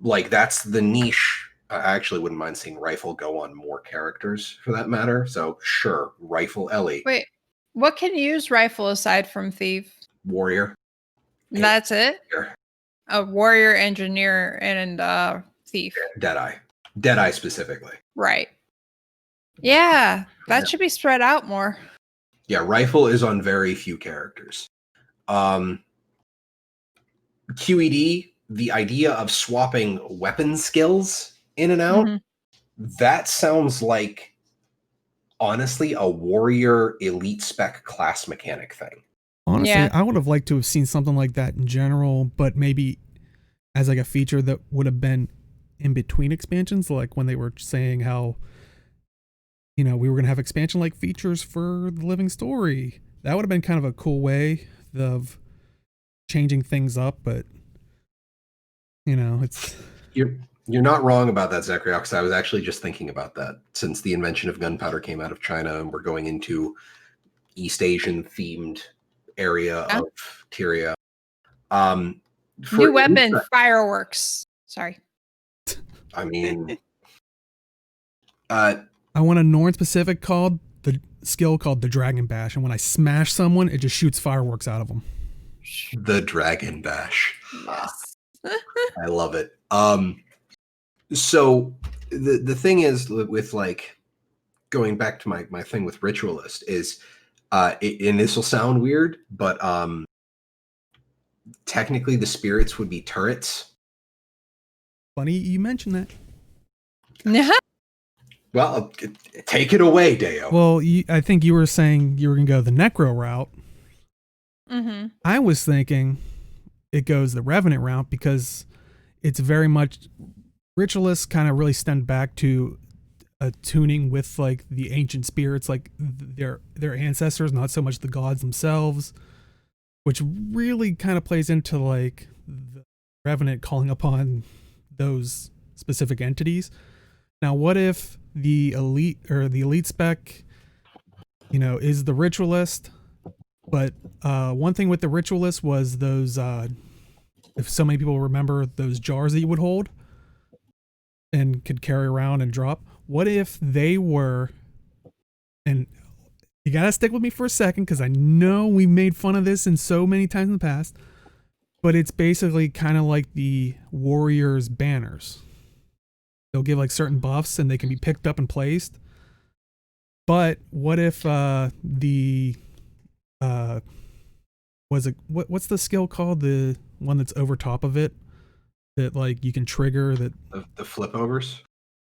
like that's the niche. I actually wouldn't mind seeing Rifle go on more characters for that matter. So sure, Rifle Ellie. Wait, what can you use Rifle aside from Thief? Warrior. That's it? A warrior, engineer, and thief. Deadeye specifically. Right. Yeah, that should be spread out more. Yeah, Rifle is on very few characters. QED, the idea of swapping weapon skills in and out, that sounds like, honestly, a warrior elite spec class mechanic thing. Honestly, I would have liked to have seen something like that in general, but maybe as like a feature that would have been in between expansions, like when they were saying how, we were going to have expansion-like features for the living story. That would have been kind of a cool way of changing things up, but, it's... You're not wrong about that, Zachary, because I was actually just thinking about that since the invention of gunpowder came out of China and we're going into East Asian-themed area of Tyria. New weapon, fireworks. Sorry. I mean... I want a Norn-specific skill called the Dragon Bash, and when I smash someone, it just shoots fireworks out of them. The Dragon Bash. Yes. I love it. So the thing is with like going back to my thing with Ritualist is and this will sound weird, but technically the spirits would be turrets. Funny you mentioned that. Well, take it away, Dayo. Well, I think you were saying you were going to go the Necro route. I was thinking it goes the Revenant route because it's very much... Ritualists kind of really stemmed back to tuning with like the ancient spirits, like their ancestors, not so much the gods themselves, which really kind of plays into like the Revenant calling upon those specific entities. Now, what if the elite spec, is the Ritualist? But one thing with the Ritualist was those, if so many people remember those jars that you would hold and could carry around and drop. What if they were, and you gotta stick with me for a second because I know we made fun of this in so many times in the past, but it's basically kind of like the Warriors banners. They'll give like certain buffs and they can be picked up and placed. But what if what's the skill called? The one that's over top of it that like you can trigger that the flip overs?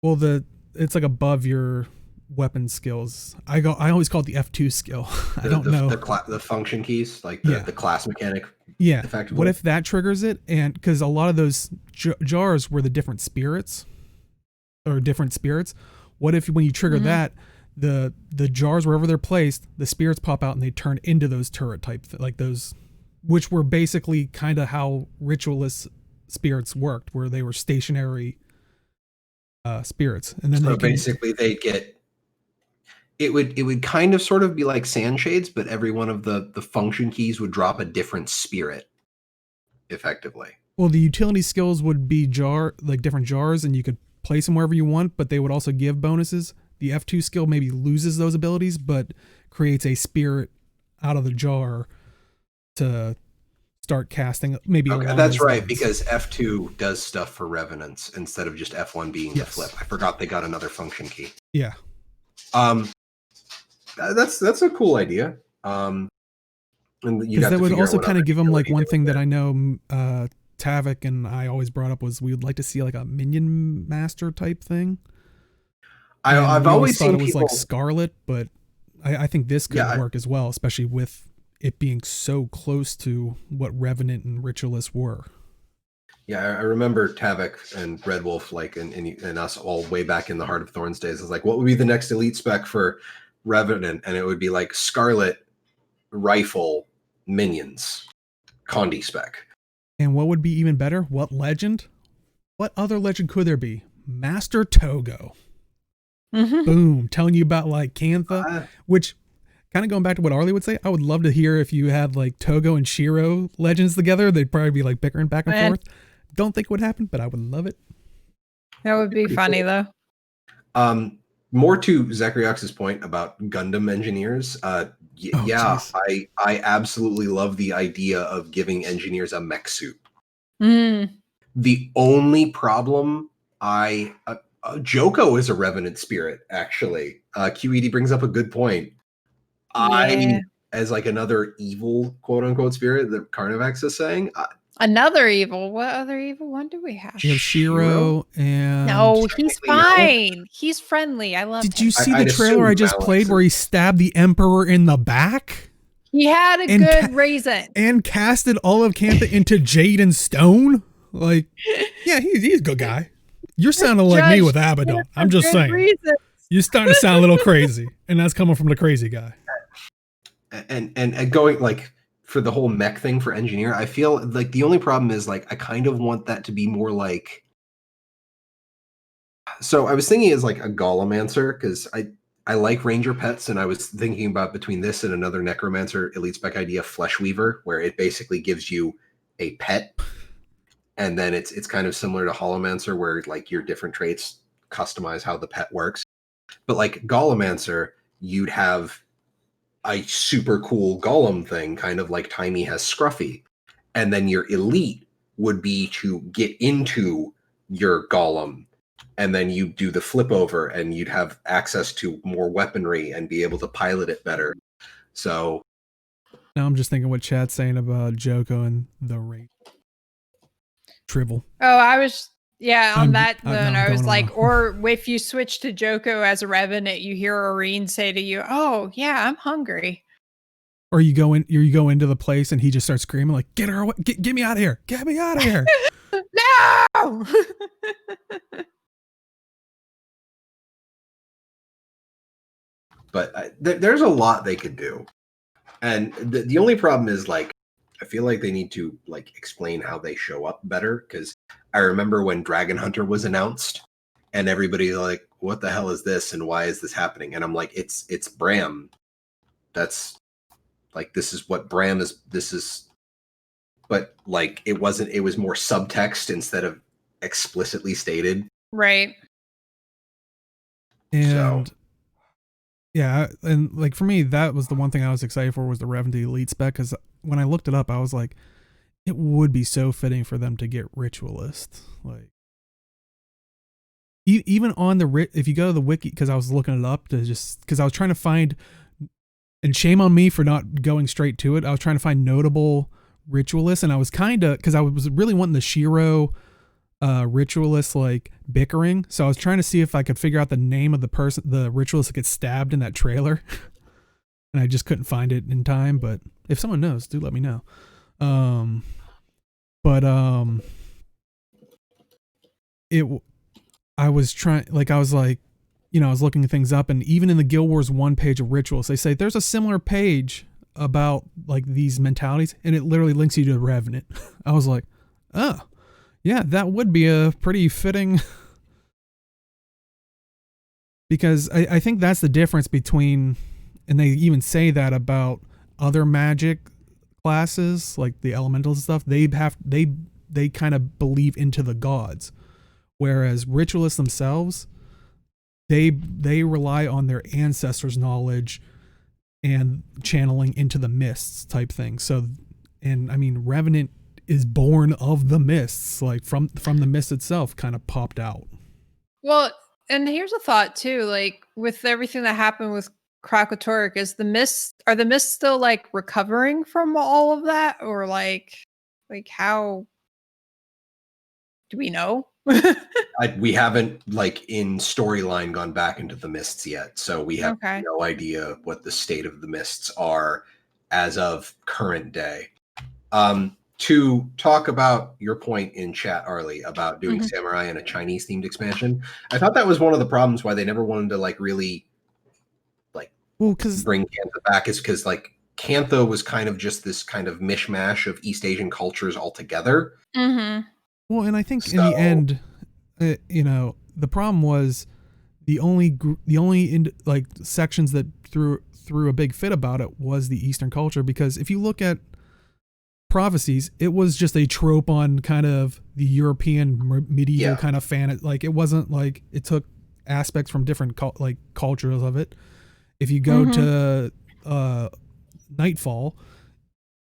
Well, it's like above your weapon skills. I always call it the F2 skill. I don't know. The function keys, like the class mechanic. Yeah. What if that triggers it? And because a lot of those jars were the different spirits. What if when you trigger that, the jars, wherever they're placed, the spirits pop out and they turn into those turret type, like those, which were basically kind of how Ritualist spirits worked, where they were stationary spirits, and then so basically they get it would kind of sort of be like sand shades, but every one of the function keys would drop a different spirit effectively. Well, the utility skills would be different jars, and you could place them wherever you want, but they would also give bonuses. The F2 skill maybe loses those abilities, but creates a spirit out of the jar to start casting. Maybe that's right, because F2 does stuff for Revenants instead of just F1 being the flip. I forgot they got another function key. Yeah. That's a cool idea. And because that would also kind of give them like one thing that I know Tavik and I always brought up was we would like to see like a minion master type thing. I've always thought seen it was people... like Scarlet, but I think this could work as well, especially with it being so close to what Revenant and Ritualist were. Yeah, I remember Tavik and Red Wolf, like, and us all way back in the Heart of Thorns days. I was like, what would be the next elite spec for Revenant? And it would be like Scarlet, Rifle, Minions, Condi spec. And what would be even better? What legend? What other legend could there be? Master Togo. Boom. Telling you about like Cantha, which kind of going back to what Arlie would say, I would love to hear if you had like Togo and Shiro legends together. They'd probably be like bickering back and forth. Don't think it would happen, but I would love it. That would be funny though. More to Zacharyox's point about Gundam engineers. Geez. I absolutely love the idea of giving engineers a mech suit. The only problem Joko is a Revenant spirit, actually. QED brings up a good point. I, as like another evil quote unquote spirit that Carnivax is saying, Another evil. What other evil one do we have? You have Shiro and... No, he's Technically, fine. He's friendly. I love him. Did you see the I'd trailer I assume just Balance played where he stabbed the Emperor in the back? He had a And good reason. And casted all of Cantha into jade and stone? Like, yeah, he's a good guy. You're sounding like me with Abaddon. I'm just saying. Reason. You're starting to sound a little crazy. And that's coming from the crazy guy. And going, like, for the whole mech thing for engineer, I feel like the only problem is, like, I kind of want that to be more like... So I was thinking as, like, a Golemancer, because I like Ranger pets, and I was thinking about between this and another Necromancer Elite Spec idea, Flesh Weaver, where it basically gives you a pet, and then it's kind of similar to Holomancer, where, like, your different traits customize how the pet works. But, like, Golemancer, you'd have a super cool golem thing, kind of like Timey has Scruffy. And then your elite would be to get into your golem, and then you do the flip over and you'd have access to more weaponry and be able to pilot it better. So now I'm just thinking what Chat's saying about Joko and the rate. Tribble. Oh, I was... Yeah, on that note, I'm I was going like, on. or if you switch to Joko as a Revenant, you hear Irene say to you, "Oh, yeah, I'm hungry." Or you go into the place and he just starts screaming like, "Get her away! Get me out of here! Get me out of here!" No! but there's a lot they could do. And the only problem is, like, I feel like they need to, like, explain how they show up better, because I remember when Dragon Hunter was announced and everybody's like, what the hell is this and why is this happening? And I'm like, it's Bram. That's, like, this is what Bram is. This is, but, like, it was more subtext instead of explicitly stated. Right. And so, yeah, and, like, for me, that was the one thing I was excited for, was the Revenant Elite spec, because when I looked it up, I was like, it would be so fitting for them to get Ritualist. Like, even on the if you go to the wiki, because I was looking it up to just because I was trying to find, and shame on me for not going straight to it, I was trying to find notable Ritualists, and I was kind of, because I was really wanting the Shiro Ritualist, like, bickering, so I was trying to see if I could figure out the name of the person, the Ritualist that gets stabbed in that trailer. And I just couldn't find it in time, but if someone knows, do let me know. I was trying, like, I was like, I was looking things up, and even in the Guild Wars 1 page of Rituals, they say there's a similar page about, like, these mentalities, and it literally links you to the Revenant. I was like, oh, yeah, that would be a pretty fitting... Because I think that's the difference between... And they even say that about other magic classes, like the elementals and stuff. They kind of believe into the gods, whereas ritualists themselves, they rely on their ancestors' knowledge and channeling into the mists type thing. So, and I mean, Revenant is born of the mists, like from the mist itself, kind of popped out. Well, and here's a thought too, like with everything that happened with Krakatorrik, are the mists still, like, recovering from all of that, or like how do we know? We haven't, like, in storyline gone back into the mists yet, so we have no idea what the state of the mists are as of current day. To talk about your point in chat, Arlie, about doing Samurai in a Chinese themed expansion, I thought that was one of the problems why they never wanted to, like, really, like, bring Cantha back, is because, like, Cantha was kind of just this kind of mishmash of East Asian cultures altogether. Well, and I think in the end, the problem was the only like sections that threw a big fit about it was the Eastern culture, because if you look at Prophecies, it was just a trope on kind of the European medieval kind of fan. Like, it wasn't like it took aspects from different cultures of it. If you go to Nightfall,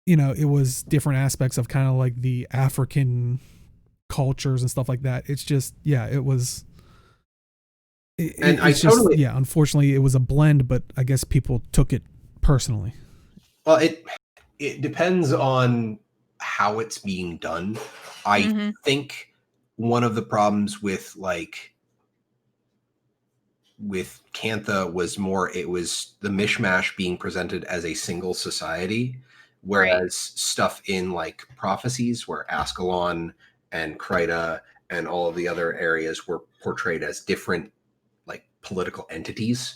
it was different aspects of kind of like the African cultures and stuff like that. It's just, it was. Unfortunately, it was a blend, but I guess people took it personally. Well, it depends on how it's being done. I think one of the problems with Cantha was more, it was the mishmash being presented as a single society, whereas stuff in like Prophecies, where Ascalon and Kryta and all of the other areas were portrayed as different like political entities,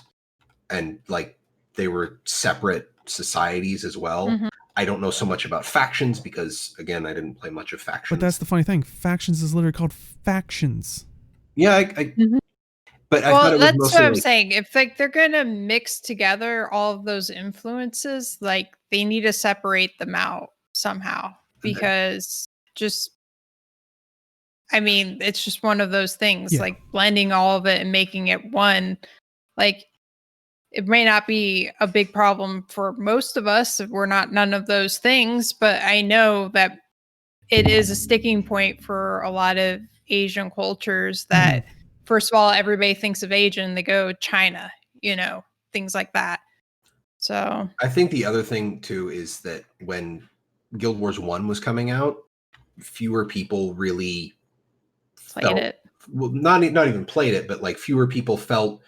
and like they were separate societies as well. I don't know so much about factions because, again, I didn't play much of factions. But that's the funny thing. Factions is literally called factions. Yeah, but I thought it was that's mostly what I'm saying. If like they're gonna mix together all of those influences, like they need to separate them out somehow, because I mean, it's just one of those things. Yeah. Like blending all of it and making it one. Like it may not be a big problem for most of us if we're not none of those things, but I know that it is a sticking point for a lot of Asian cultures that, first of all, everybody thinks of Asian, they go China, things like that. So I think the other thing too is that when Guild Wars 1 was coming out, fewer people really played it. Well, not even played it, but like fewer people felt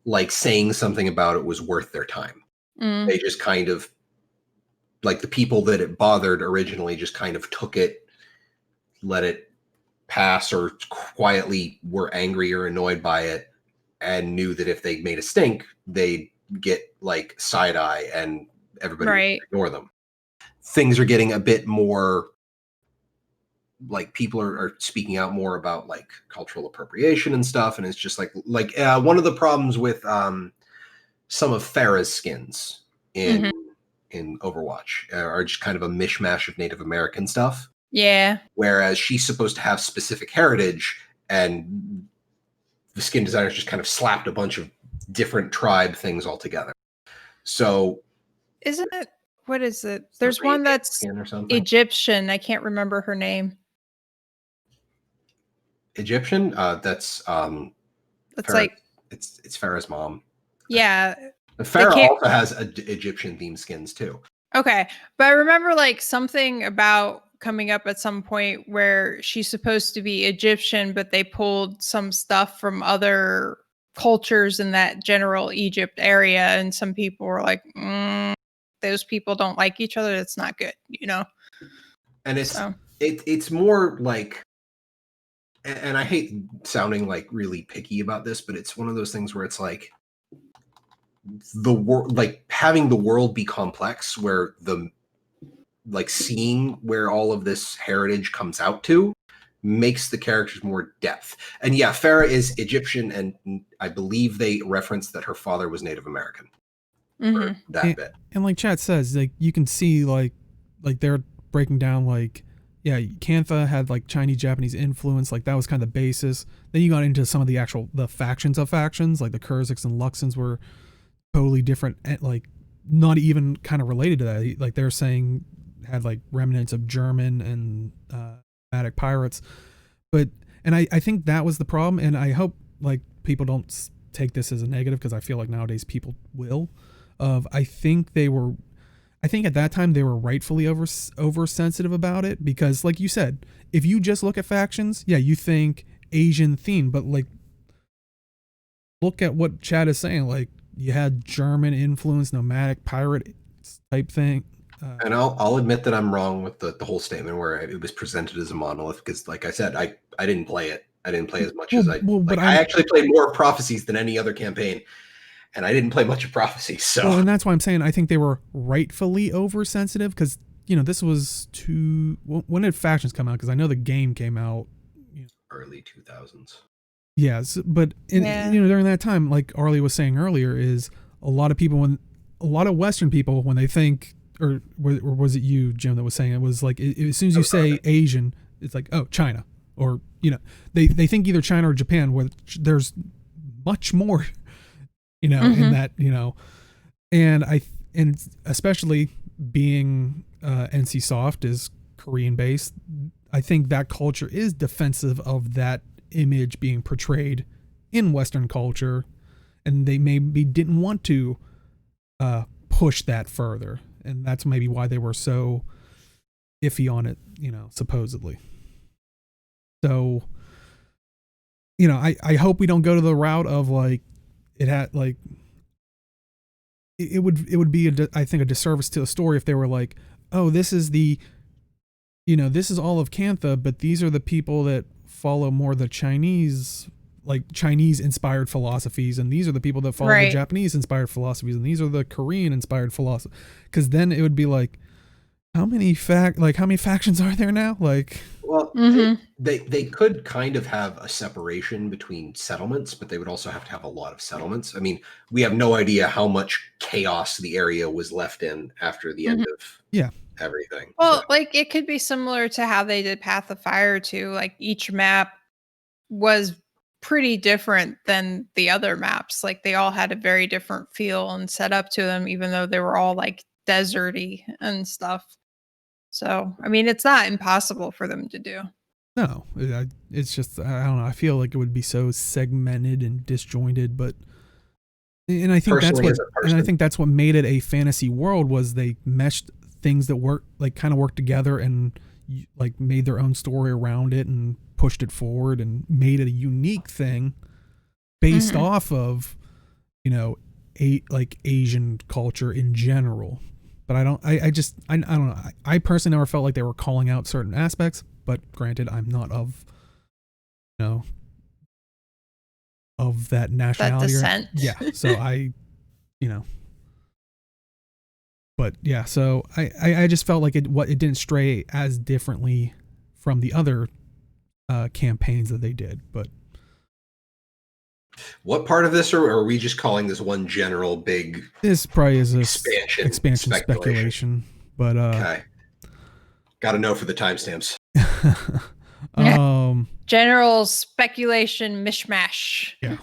like saying something about it was worth their time. They just kind of, like the people that it bothered originally just kind of took it, let it pass, or quietly were angry or annoyed by it, and knew that if they made a stink, they'd get like side eye and everybody would ignore them. Things are getting a bit more like people are speaking out more about like cultural appropriation and stuff, and it's just like one of the problems with some of Farah's skins in Overwatch are just kind of a mishmash of Native American stuff. Yeah. Whereas she's supposed to have specific heritage, and the skin designers just kind of slapped a bunch of different tribe things all together. So isn't it, what is it? There's one that's Egyptian. I can't remember her name. Egyptian? That's Farah, like it's Farah's mom. Yeah. Farah also has Egyptian themed skins too. Okay. But I remember like something about coming up at some point where she's supposed to be Egyptian, but they pulled some stuff from other cultures in that general Egypt area, and some people were like, those people don't like each other. That's not good, And it's more like, and I hate sounding like really picky about this, but it's one of those things where it's like the world, like having the world be complex, where seeing where all of this heritage comes out to makes the characters more depth. And yeah, Farah is Egyptian, and I believe they referenced that her father was Native American. That bit. And like chat says, like you can see like they're breaking down like, yeah, Cantha had like Chinese Japanese influence, like that was kind of the basis. Then you got into some of the factions of factions, like the Kurziks and Luxons were totally different, like not even kind of related to that. Like they're saying had like remnants of German and nomadic pirates, and I think that was the problem, and I hope like people don't take this as a negative, because I feel like nowadays people will. I think at that time they were rightfully oversensitive about it, because like you said, if you just look at factions, yeah, you think Asian theme, but like look at what Chad is saying, like you had German influence, nomadic pirate type thing. And I'll admit that I'm wrong with the whole statement where it was presented as a monolith, because like I said, I didn't play it. I didn't play as much as I actually played more Prophecies than any other campaign, and I didn't play much of Prophecies. So and that's why I'm saying I think they were rightfully oversensitive, because this was when did factions come out? Because I know the game came out early 2000s. Yes, but during that time, like Arlie was saying earlier, is a lot of Western people, when they think, or was it you, Jim, that was saying it, was like as soon as you say Asian, it's like, oh, China, or they think either China or Japan, where there's much more in that, and especially being NCSoft is Korean based, I think that culture is defensive of that image being portrayed in Western culture, and they maybe didn't want to push that further, and that's maybe why they were so iffy on it, supposedly. So, I hope we don't go to the route of like it had like it would be I think a disservice to the story if they were like, oh, this is this is all of Cantha, but these are the people that follow more the Chinese inspired philosophies, and these are the people that follow the Japanese inspired philosophies, and these are the Korean inspired philosophies. Because then it would be like, how many factions are there now? Well, they could kind of have a separation between settlements, but they would also have to have a lot of settlements. I mean, we have no idea how much chaos the area was left in after the end of everything. Well, it could be similar to how they did Path of Fire too. Like each map was pretty different than the other maps. Like they all had a very different feel and setup to them, even though they were all like deserty and stuff. So, I mean, it's not impossible for them to do. No, it's just, I don't know. I feel like it would be so segmented and disjointed, and I think that's what made it a fantasy world, was they meshed things that kind of worked together and like made their own story around it and pushed it forward and made it a unique thing based off of, Asian culture in general. But I don't know. I personally never felt like they were calling out certain aspects, but granted, I'm not of that nationality. That descent. Yeah. So but yeah, so I just felt like it didn't stray as differently from the other campaigns that they did. But what part of this are we just calling this one general big? This probably is expansion speculation. But okay, got to know for the timestamps. General speculation mishmash. Yeah.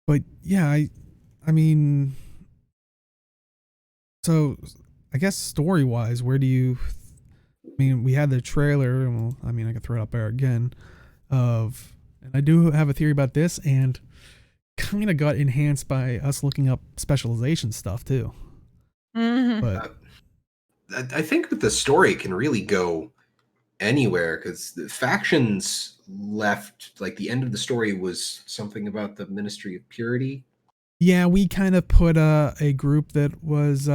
But yeah, I mean, so I guess story wise, we had the trailer, and I could throw it up there again, and I do have a theory about this, and kind of got enhanced by us looking up specialization stuff too. But I think that the story can really go anywhere, because the factions left, like the end of the story was something about the Ministry of Purity. Yeah, we kind of put a group that was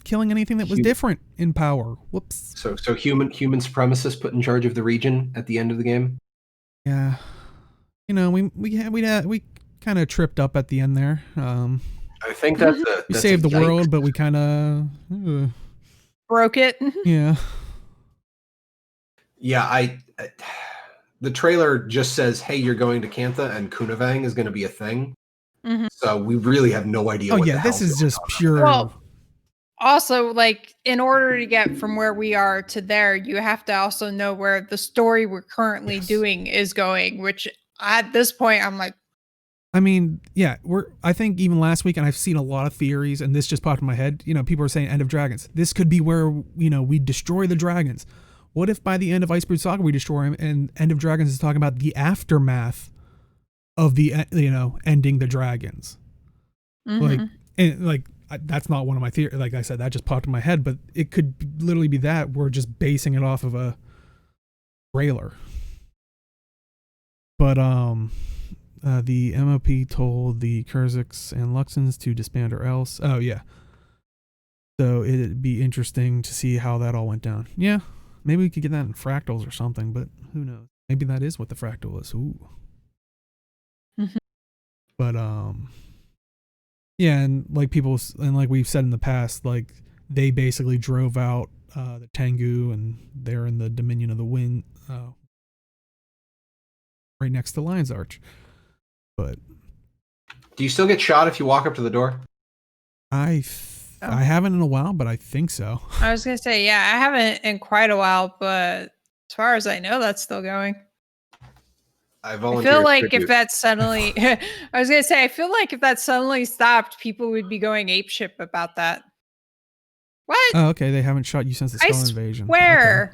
killing anything that was different in power. Whoops. So human supremacists put in charge of the region at the end of the game. Yeah, we kind of tripped up at the end there. I think that's we saved the world, but we kind of broke it. Yeah. Yeah, the trailer just says, "Hey, you're going to Cantha, and Kunavang is going to be a thing." So we really have no idea. This is just pure. Well, also, in order to get from where we are to there, you have to also know where the story we're currently doing is going, which at this point, I'm like, I think even last week, and I've seen a lot of theories, and this just popped in my head, people are saying End of Dragons. This could be where, we destroy the dragons. What if by the end of Icebrood Saga, we destroy him, and End of Dragons is talking about the aftermath of the, ending the dragons. That's not one of my theories. Like I said, that just popped in my head, but it could literally be that we're just basing it off of a trailer. But, the MOP told the Kurziks and Luxons to disband or else. Oh, yeah. So it'd be interesting to see how that all went down. Yeah, maybe we could get that in fractals or something, but who knows? Maybe that is what the fractal is. Ooh. But, yeah, and like we've said in the past, they basically drove out the Tengu, and they're in the Dominion of the Wind, right next to Lion's Arch. But do you still get shot if you walk up to the door? I haven't in a while, but I think so. I was gonna say, yeah, I haven't in quite a while, but as far as I know, that's still going. I feel like if that suddenly, I was gonna say, I feel like if that suddenly stopped, people would be going apeshit about that. What? Oh, okay. They haven't shot you since the Skull Invasion. Okay.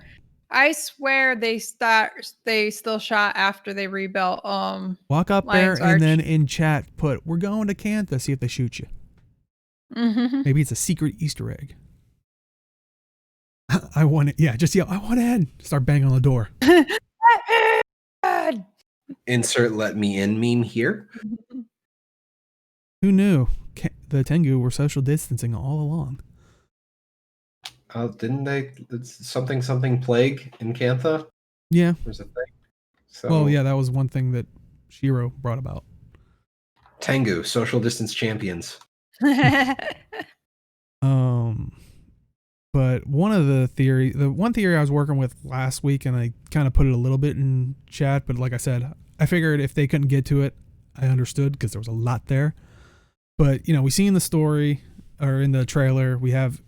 I swear they still shot after they rebuilt. Walk up Lion's there Arch. And then in chat put, "We're going to Cantha." See if they shoot you. Maybe it's a secret Easter egg. I want it. Yeah, just yell, I want in. Start banging on the door. Insert let me in meme here. Who knew the Tengu were social distancing all along? Didn't they? It's something plague in Cantha? Yeah. There's a thing. So, well, yeah, that was one thing that Shiro brought about. Tengu, social distance champions. But the one theory I was working with last week, and I kind of put it a little bit in chat, but like I said, I figured if they couldn't get to it, I understood because there was a lot there. But, we see in the story or in the trailer, we have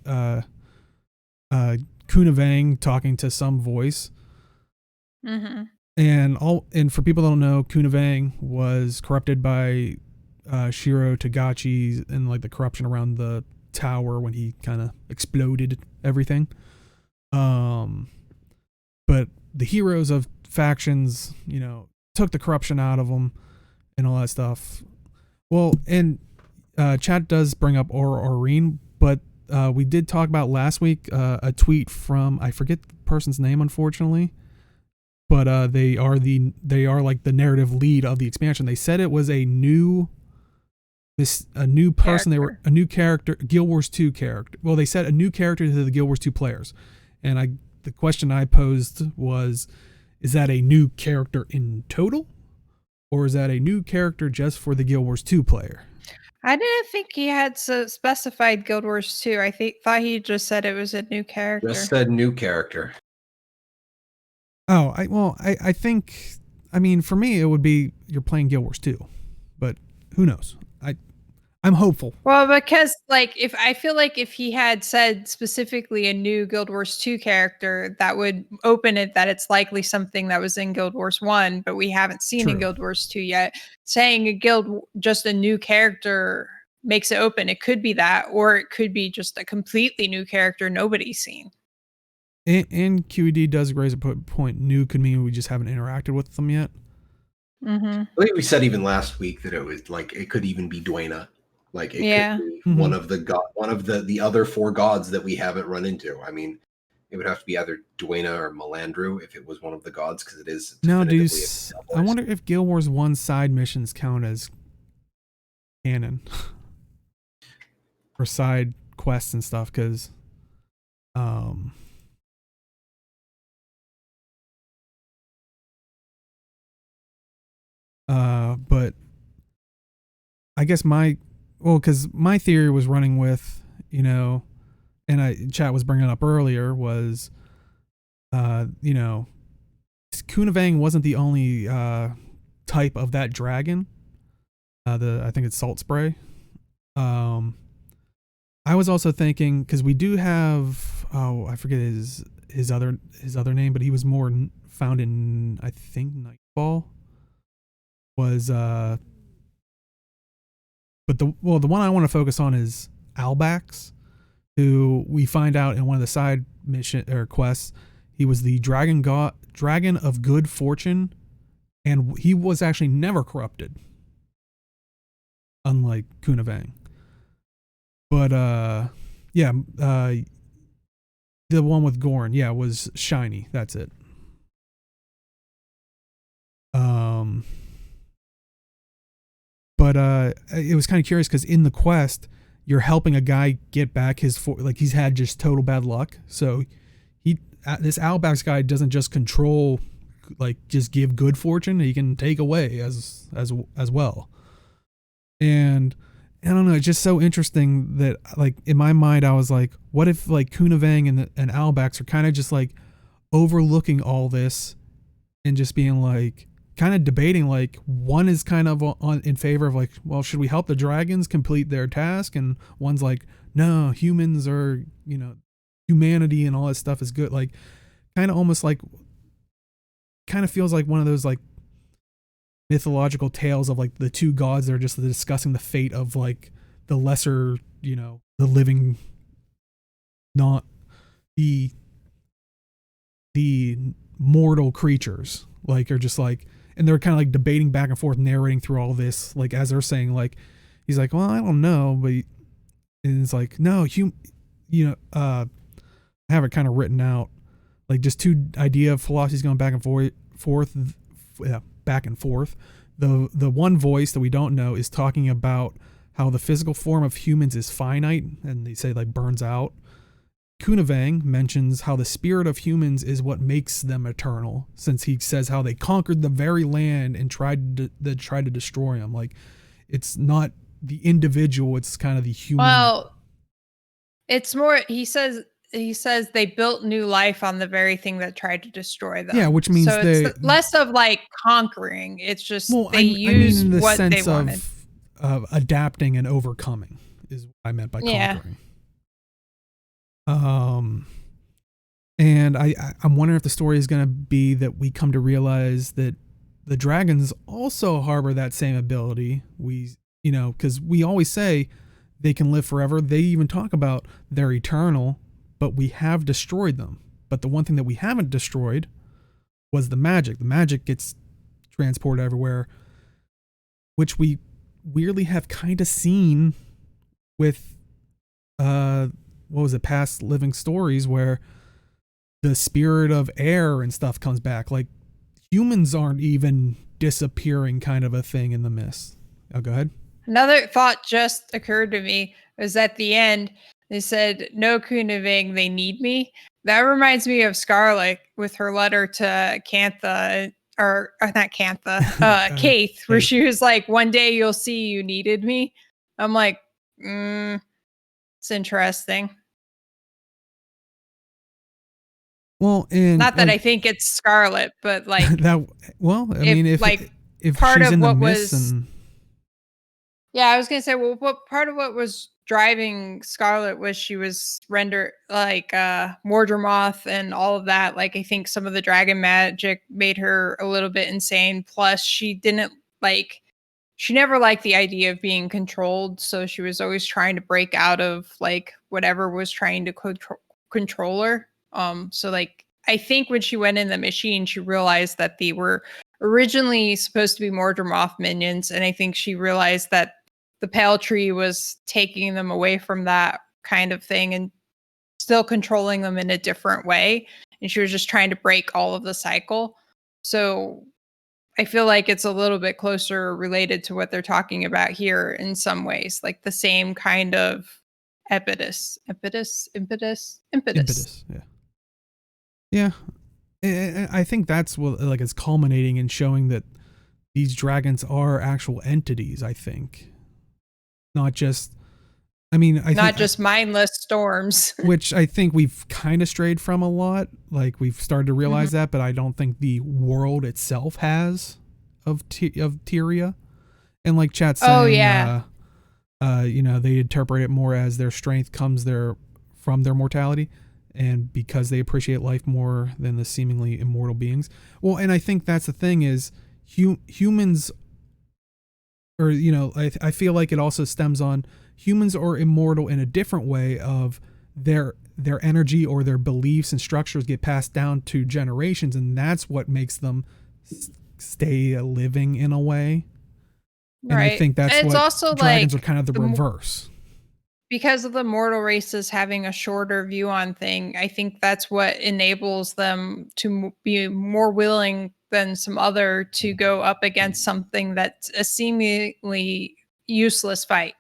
Kunavang talking to some voice. Mm-hmm. And for people that don't know, Kunavang was corrupted by Shiro Tagachi and like the corruption around the tower when he kind of exploded everything. But the heroes of factions, took the corruption out of them and all that stuff. Well, and chat does bring up Aureen, but we did talk about last week a tweet from, I forget the person's name, unfortunately, but they are like the narrative lead of the expansion. They said it was a new person. Character. They were a new character, Guild Wars 2 character. Well, they said a new character to the Guild Wars 2 players, and the question I posed was, is that a new character in total, or is that a new character just for the Guild Wars 2 player? I didn't think he had specified Guild Wars 2. I thought he just said it was a new character. Just said new character. Oh, I think, for me, it would be you're playing Guild Wars 2, but who knows? I'm hopeful. Well, because I feel like if he had said specifically a new Guild Wars 2 character, that would open it that it's likely something that was in Guild Wars 1, but we haven't seen in Guild Wars 2 yet. Saying just a new character makes it open. It could be that, or it could be just a completely new character nobody's seen. And QED does raise a point. New could mean we just haven't interacted with them yet. Mm-hmm. I think we said even last week that it was it could even be Dwayna. It could be one of the other 4 gods that we haven't run into. It would have to be either Dwayna or Melandru if it was one of the gods, because it is. Now, I wonder if Guild Wars 1 side missions count as canon or side quests and stuff, because but I guess because my theory was running with, and chat was bringing up earlier was, Kunavang wasn't the only type of that dragon. I think it's Salt Spray. I was also thinking, because we do have, I forget his other name, but he was more found in, I think, Nightfall. Was but the one I want to focus on is Albax, who we find out in one of the side mission or quests, he was the dragon of good fortune, and he was actually never corrupted, unlike Kunavang. But the one with Gorn, was shiny. That's it. But it was kind of curious because in the quest, you're helping a guy get back he's had just total bad luck. So this Albax guy doesn't just control, just give good fortune. He can take away as well. And I don't know, it's just so interesting that in my mind I was like, what if Kunavang and Albax are kind of just overlooking all this and just being kind of debating, one is kind of in favor of well, should we help the dragons complete their task, and one's no, humans are, humanity and all that stuff is good. Kind of almost kind of feels like one of those mythological tales of the 2 gods that are just discussing the fate of the lesser, the living, not the mortal creatures, are just and they're kind of debating back and forth, narrating through all this, as they're saying, he's well, I don't know, but and it's no, I have it kind of written out, like just two idea of philosophies going back and forth, back and forth. The one voice that we don't know is talking about how the physical form of humans is finite, and they say like burns out. Kunavang mentions how the spirit of humans is what makes them eternal, since he says how they conquered the very land and tried to destroy them. Like, it's not the individual, it's kind of the human. Well, it's more, he says they built new life on the very thing that tried to destroy them. Yeah, which means so it's less of like conquering. It's just they use in the what sense they wanted. Of adapting and overcoming is what I meant by conquering. And I'm wondering if the story is going to be that we come to realize that the dragons also harbor that same ability. Because we always say they can live forever. They even talk about they're eternal, but we have destroyed them. But the one thing that we haven't destroyed was the magic. The magic gets transported everywhere, which we weirdly have kind of seen with past living stories where the spirit of air and stuff comes back. Like, humans aren't even disappearing, kind of a thing in the mist. Oh, go ahead. Another thought just occurred to me was at the end they said, "No Kunaving, they need me." That reminds me of Scarlet with her letter to Cantha, or not Cantha, Kaith, where she was like, "One day you'll see you needed me." I'm like, it's interesting. Well, and not that I think it's Scarlet, but like that. Well, I mean, if part she's of in what the mist was, yeah, I was gonna say, well, what part of what was driving Scarlet was she was rendered like Mordramoth and all of that. Like, I think some of the dragon magic made her a little bit insane. Plus, she never liked the idea of being controlled, so she was always trying to break out of like whatever was trying to control her. So like, I think when she went in the machine, she realized that they were originally supposed to be Mordramoth minions, and I think she realized that the Pale Tree was taking them away from that kind of thing and still controlling them in a different way, and she was just trying to break all of the cycle. So I feel like it's a little bit closer related to what they're talking about here in some ways, like the same kind of impetus. Yeah. I think that's what, like, it's culminating in showing that these dragons are actual entities, I think. Not just, just mindless storms. Which I think we've kind of strayed from a lot. Like, we've started to realize that, but I don't think the world itself has of Tyria. And like chat saying, they interpret it more as their strength comes from their mortality, and because they appreciate life more than the seemingly immortal beings. Well, and I think that's the thing is humans, or, I feel like it also stems on humans are immortal in a different way of their energy or their beliefs and structures get passed down to generations, and that's what makes them stay living in a way. Right. And I think that's it's what also dragons like are kind of the reverse. Because of the mortal races having a shorter view on thing, I think that's what enables them to be more willing than some other to go up against something that's a seemingly useless fight.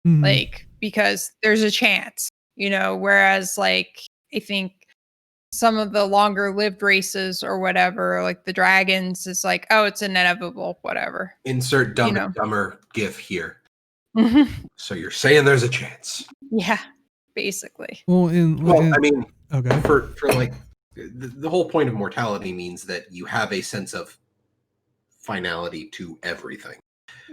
Mm-hmm. Like, because there's a chance, whereas like, I think some of the longer lived races or whatever, like the dragons, is like, oh, it's inevitable, whatever. Insert Dumb and Dumber gif here. Mm-hmm. So you're saying there's a chance? Yeah, basically. Well, I mean, okay. For like the whole point of mortality means that you have a sense of finality to everything.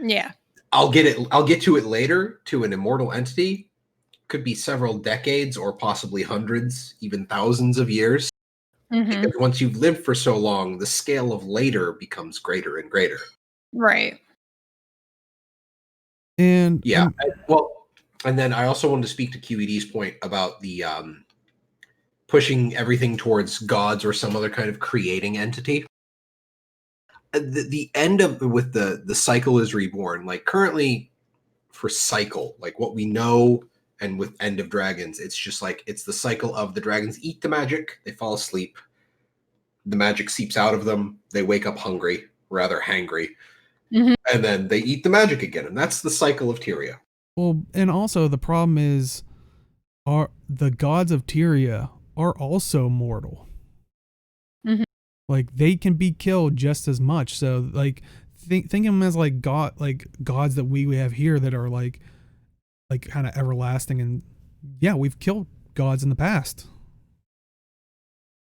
Yeah. I'll get to it later. To an immortal entity, could be several decades or possibly hundreds, even thousands of years. Mm-hmm. Because once you've lived for so long, the scale of later becomes greater and greater. Right. And yeah, and then I also wanted to speak to QED's point about the pushing everything towards gods or some other kind of creating entity. The end of with the cycle is reborn. Like currently for cycle, like what we know and with End of Dragons, it's just like it's the cycle of the dragons eat the magic, they fall asleep, the magic seeps out of them, they wake up hungry, rather hangry, and then they eat the magic again, and that's the cycle of Tyria. Well, and also the problem is, the gods of Tyria are also mortal. Like they can be killed just as much. So like think of them as like gods that we have here that are like kind of everlasting. And yeah, we've killed gods in the past.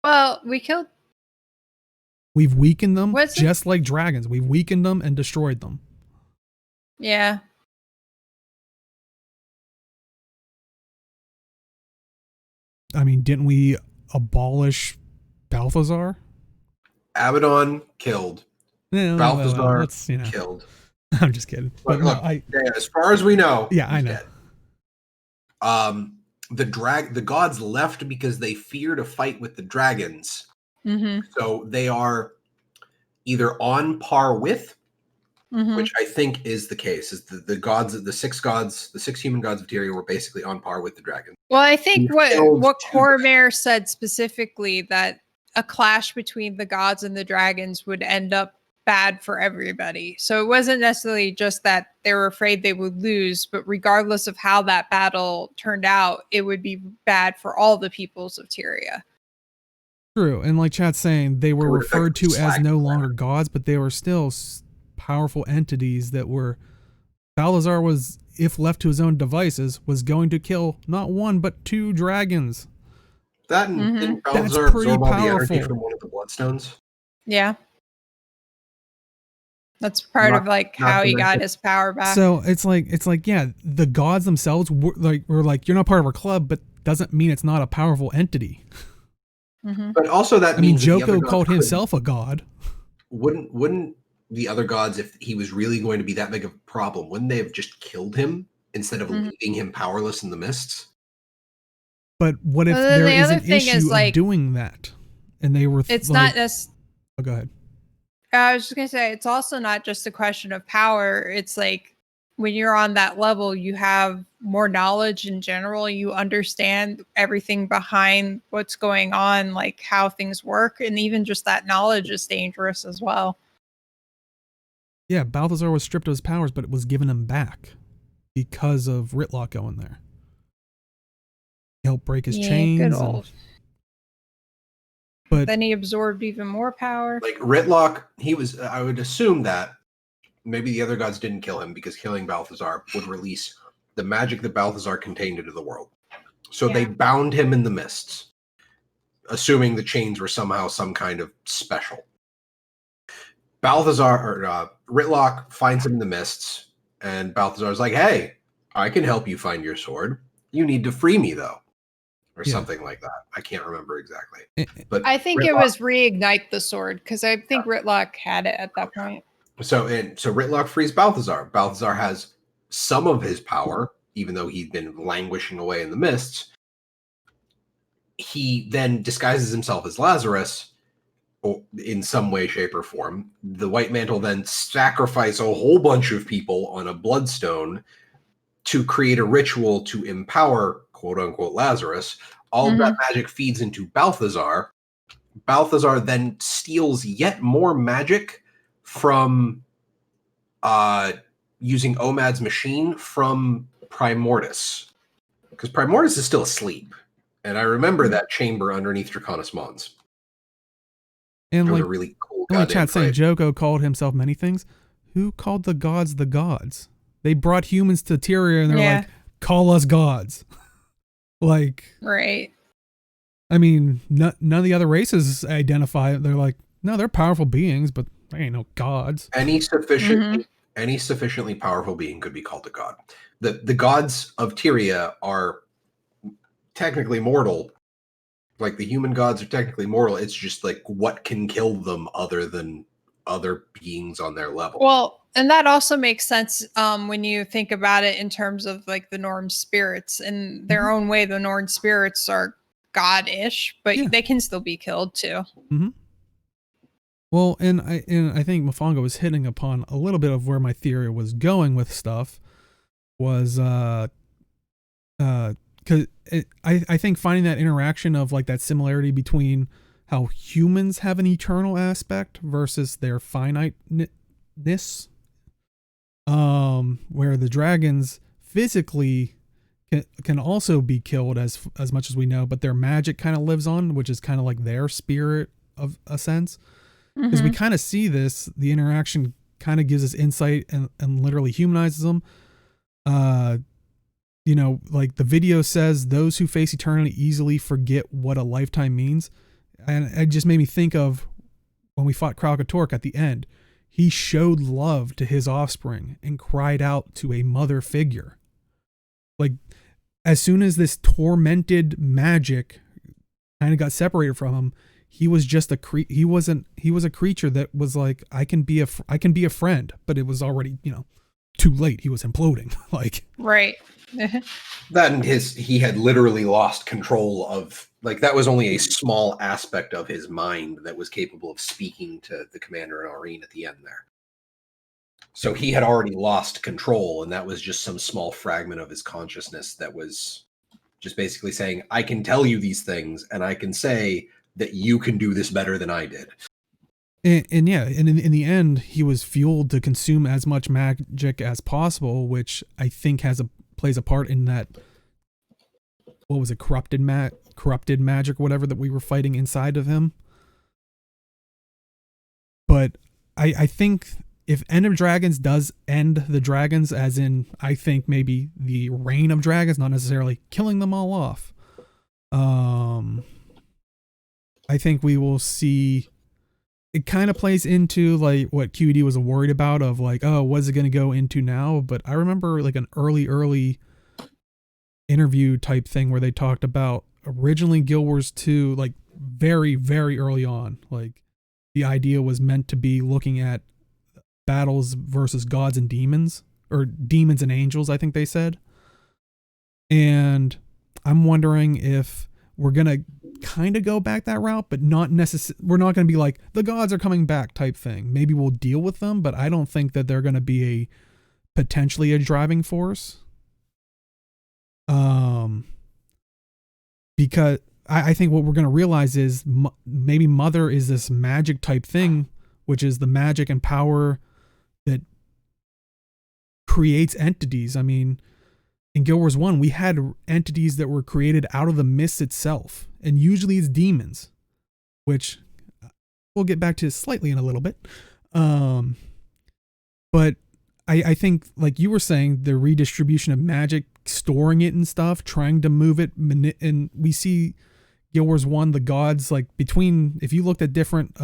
Well, we've weakened them just like dragons. We've weakened them and destroyed them. Yeah. I mean, didn't we abolish Balthazar? Abaddon killed. Yeah, Balthazar killed. I'm just kidding. But look, as far as we know, yeah, I know. Dead. The gods left because they fear to fight with the dragons. So they are either on par with, which I think is the case, is the gods, the six human gods of Tyria were basically on par with the dragons. Well, I think what Cormair said specifically, that a clash between the gods and the dragons would end up bad for everybody. So it wasn't necessarily just that they were afraid they would lose, but regardless of how that battle turned out, it would be bad for all the peoples of Tyria. True. And like Chat's saying, they were referred to as no longer gods, but they were still powerful entities that were... Balthazar was, if left to his own devices, was going to kill not one, but 2 dragons. That and didn't Balthazar That's pretty absorb all powerful. the energy from one of the Bloodstones? Yeah. That's part of like how he got his power back. So it's like yeah, the gods themselves were like you're not part of our club, but doesn't mean it's not a powerful entity. But also that means Joko called himself a god. Wouldn't the other gods, if he was really going to be that big of a problem, wouldn't they have just killed him instead of leaving him powerless in the mists? But what if there is an issue of doing that? And they were it's not this. Oh, go ahead. I was just going to say, it's also not just a question of power. It's like when you're on that level, you have more knowledge in general. You understand everything behind what's going on, like how things work. And even just that knowledge is dangerous as well. Yeah, Balthazar was stripped of his powers, but it was given him back because of Ritlock going there. He helped break his chains. But then he absorbed even more power. Like Ritlock, I would assume that maybe the other gods didn't kill him because killing Balthazar would release the magic that Balthazar contained into the world. So they bound him in the mists, assuming the chains were somehow some kind of special. Ritlock finds him in the mists, and Balthazar's like, hey, I can help you find your sword. You need to free me, though. Or something like that. I can't remember exactly. But I think it was reignite the sword, because I think Ritlock had it at that point. So Ritlock frees Balthazar. Balthazar has some of his power, even though he'd been languishing away in the mists. He then disguises himself as Lazarus in some way, shape, or form. The White Mantle then sacrifice a whole bunch of people on a bloodstone to create a ritual to empower quote-unquote Lazarus. All of that magic feeds into Balthazar. Balthazar then steals yet more magic from using Omad's machine from Primordus. Because Primordus is still asleep. And I remember that chamber underneath Draconis Mons. And like, a really cool Chat saying Joko called himself many things. Who called the gods the gods? They brought humans to Tyria and they're like, call us gods. Like, right. I mean, none of the other races identify it. They're like, no, they're powerful beings, but they ain't no gods. Any sufficiently powerful being could be called a god. The gods of Tyria are technically mortal. Like the human gods are technically mortal. It's just like what can kill them other than other beings on their level. Well, and that also makes sense when you think about it in terms of like the Norn spirits. In their own way, the Norn spirits are god-ish, but they can still be killed too. Well, and I think Mofongo was hitting upon a little bit of where my theory was going with stuff. Was Because I think finding that interaction of like that similarity between how humans have an eternal aspect versus their finiteness, where the dragons physically can also be killed as much as we know, but their magic kind of lives on, which is kind of like their spirit of a sense. Because we kind of see this, the interaction kind of gives us insight and literally humanizes them. You know, like the video says, those who face eternity easily forget what a lifetime means. And it just made me think of when we fought Kralkatork at the end. He showed love to his offspring and cried out to a mother figure. Like, as soon as this tormented magic kind of got separated from him, he was just he was a creature that was like, I can be a friend, but it was already, you know, too late. He was imploding. Like, right. That and he had literally lost control of, like, that was only a small aspect of his mind that was capable of speaking to the commander and Aurene at the end there. So he had already lost control, and that was just some small fragment of his consciousness that was just basically saying, I can tell you these things, and I can say that you can do this better than I did. And yeah, and in the end, he was fueled to consume as much magic as possible, which I think plays a part in that. What was it, corrupted magic, whatever that we were fighting inside of him. But I think if End of Dragons does end the dragons, as in I think maybe the reign of dragons, not necessarily killing them all off. I think we will see. It kind of plays into like what QED was worried about of like, oh, what's it going to go into now? But I remember like an early interview type thing where they talked about originally Guild Wars 2, like very, very early on. Like the idea was meant to be looking at battles versus gods and demons, or demons and angels, I think they said. And I'm wondering if we're going to kind of go back that route, but not necessarily. We're not going to be like the gods are coming back type thing. Maybe we'll deal with them, but I don't think that they're going to be potentially a driving force. Because I think what we're going to realize is maybe Mother is this magic type thing, which is the magic and power that creates entities. I mean, in Guild Wars 1, we had entities that were created out of the mist itself, and usually it's demons, which we'll get back to slightly in a little bit. But I think, like you were saying, the redistribution of magic, storing it and stuff, trying to move it, and we see Guild Wars 1, the gods, like between, if you looked at different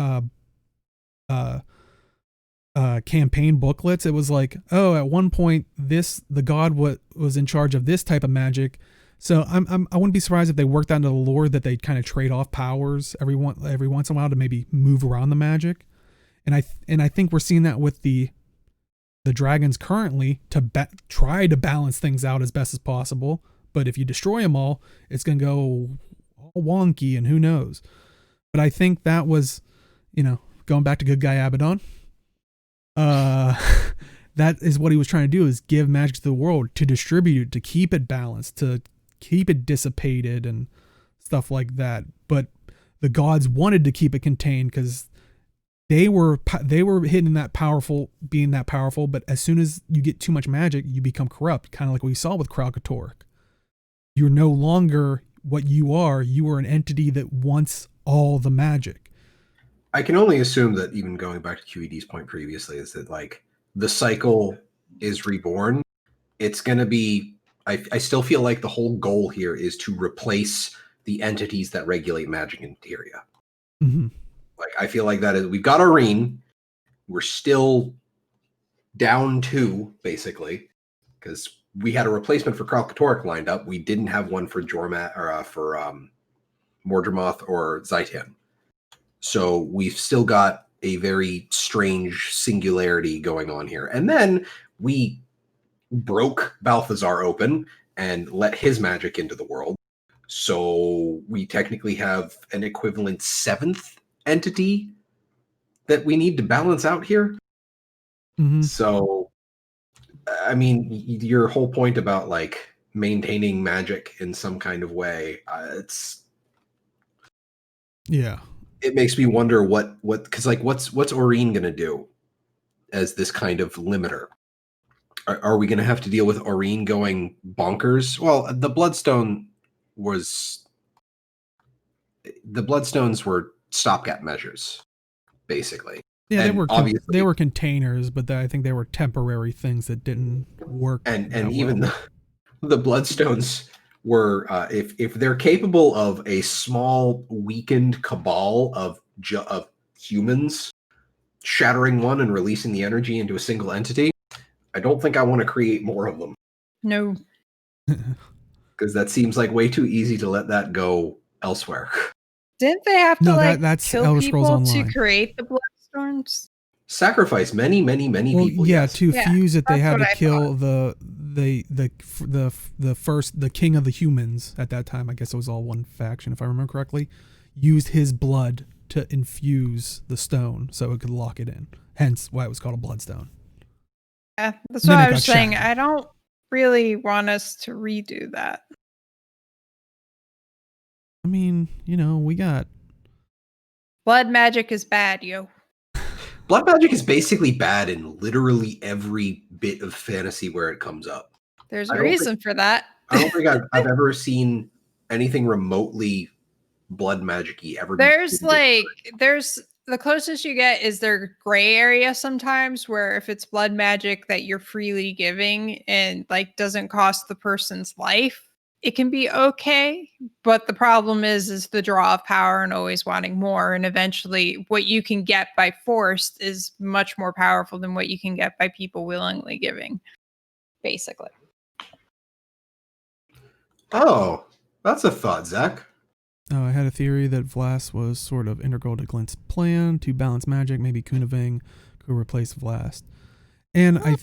campaign booklets, it was like, oh, at one point the god was in charge of this type of magic. So I wouldn't be surprised if they worked out into the lore that they'd kind of trade off powers every once in a while to maybe move around the magic. And I think we're seeing that with the dragons currently to try to balance things out as best as possible. But if you destroy them all, it's going to go all wonky and who knows. But I think that was, going back to good guy Abaddon. That is what he was trying to do, is give magic to the world, to distribute it, to keep it balanced, to keep it dissipated and stuff like that. But the gods wanted to keep it contained because they were hitting that powerful, being that powerful. But as soon as you get too much magic, you become corrupt, kind of like what we saw with Kralkatork. You're no longer what you are. You are an entity that wants all the magic. I can only assume that, even going back to QED's point previously, is that like the cycle is reborn. It's going to be, I still feel like the whole goal here is to replace the entities that regulate magic in Tyria. Mm-hmm. Like, I feel like that is, we've got Aurene. We're still down 2, basically, because we had a replacement for Kralkatork lined up. We didn't have one for Jormat or for Mordremoth or Zaitan. So we've still got a very strange singularity going on here. And then we broke Balthazar open and let his magic into the world. So we technically have an equivalent 7th entity that we need to balance out here. Mm-hmm. So, I mean, your whole point about like maintaining magic in some kind of way. It makes me wonder what because like what's Aurene gonna do as this kind of limiter? Are we gonna have to deal with Aurene going bonkers? Well, the Bloodstones were stopgap measures, basically. Yeah, And they were containers, but I think they were temporary things that didn't work. And even the Bloodstones were, if they're capable of a small weakened cabal of humans shattering one and releasing the energy into a single entity, I don't think I want to create more of them. No. Because that seems like way too easy to let that go elsewhere. Didn't they have to that's kill Elder Scrolls people Online. to create the Bloodstorms? Sacrifice many people. Yeah, yes. to fuse it, they had to kill thought. the king of the humans at that time. I guess it was all one faction, if I remember correctly. Used his blood to infuse the stone so it could lock it in. Hence why it was called a bloodstone. Yeah, that's what I was saying. I don't really want us to redo that. I mean, we got... Blood magic is bad, yo. Blood magic is basically bad in literally every bit of fantasy where it comes up. There's a reason for that. I don't think I've ever seen anything remotely blood magic-y ever. There's the closest you get is their gray area sometimes, where if it's blood magic that you're freely giving and doesn't cost the person's life, it can be okay. But the problem is the draw of power and always wanting more. And eventually what you can get by force is much more powerful than what you can get by people willingly giving, basically. Oh, that's a thought, Zach. I had a theory that Vlast was sort of integral to Glint's plan to balance magic. Maybe Kunavang could replace Vlast. And I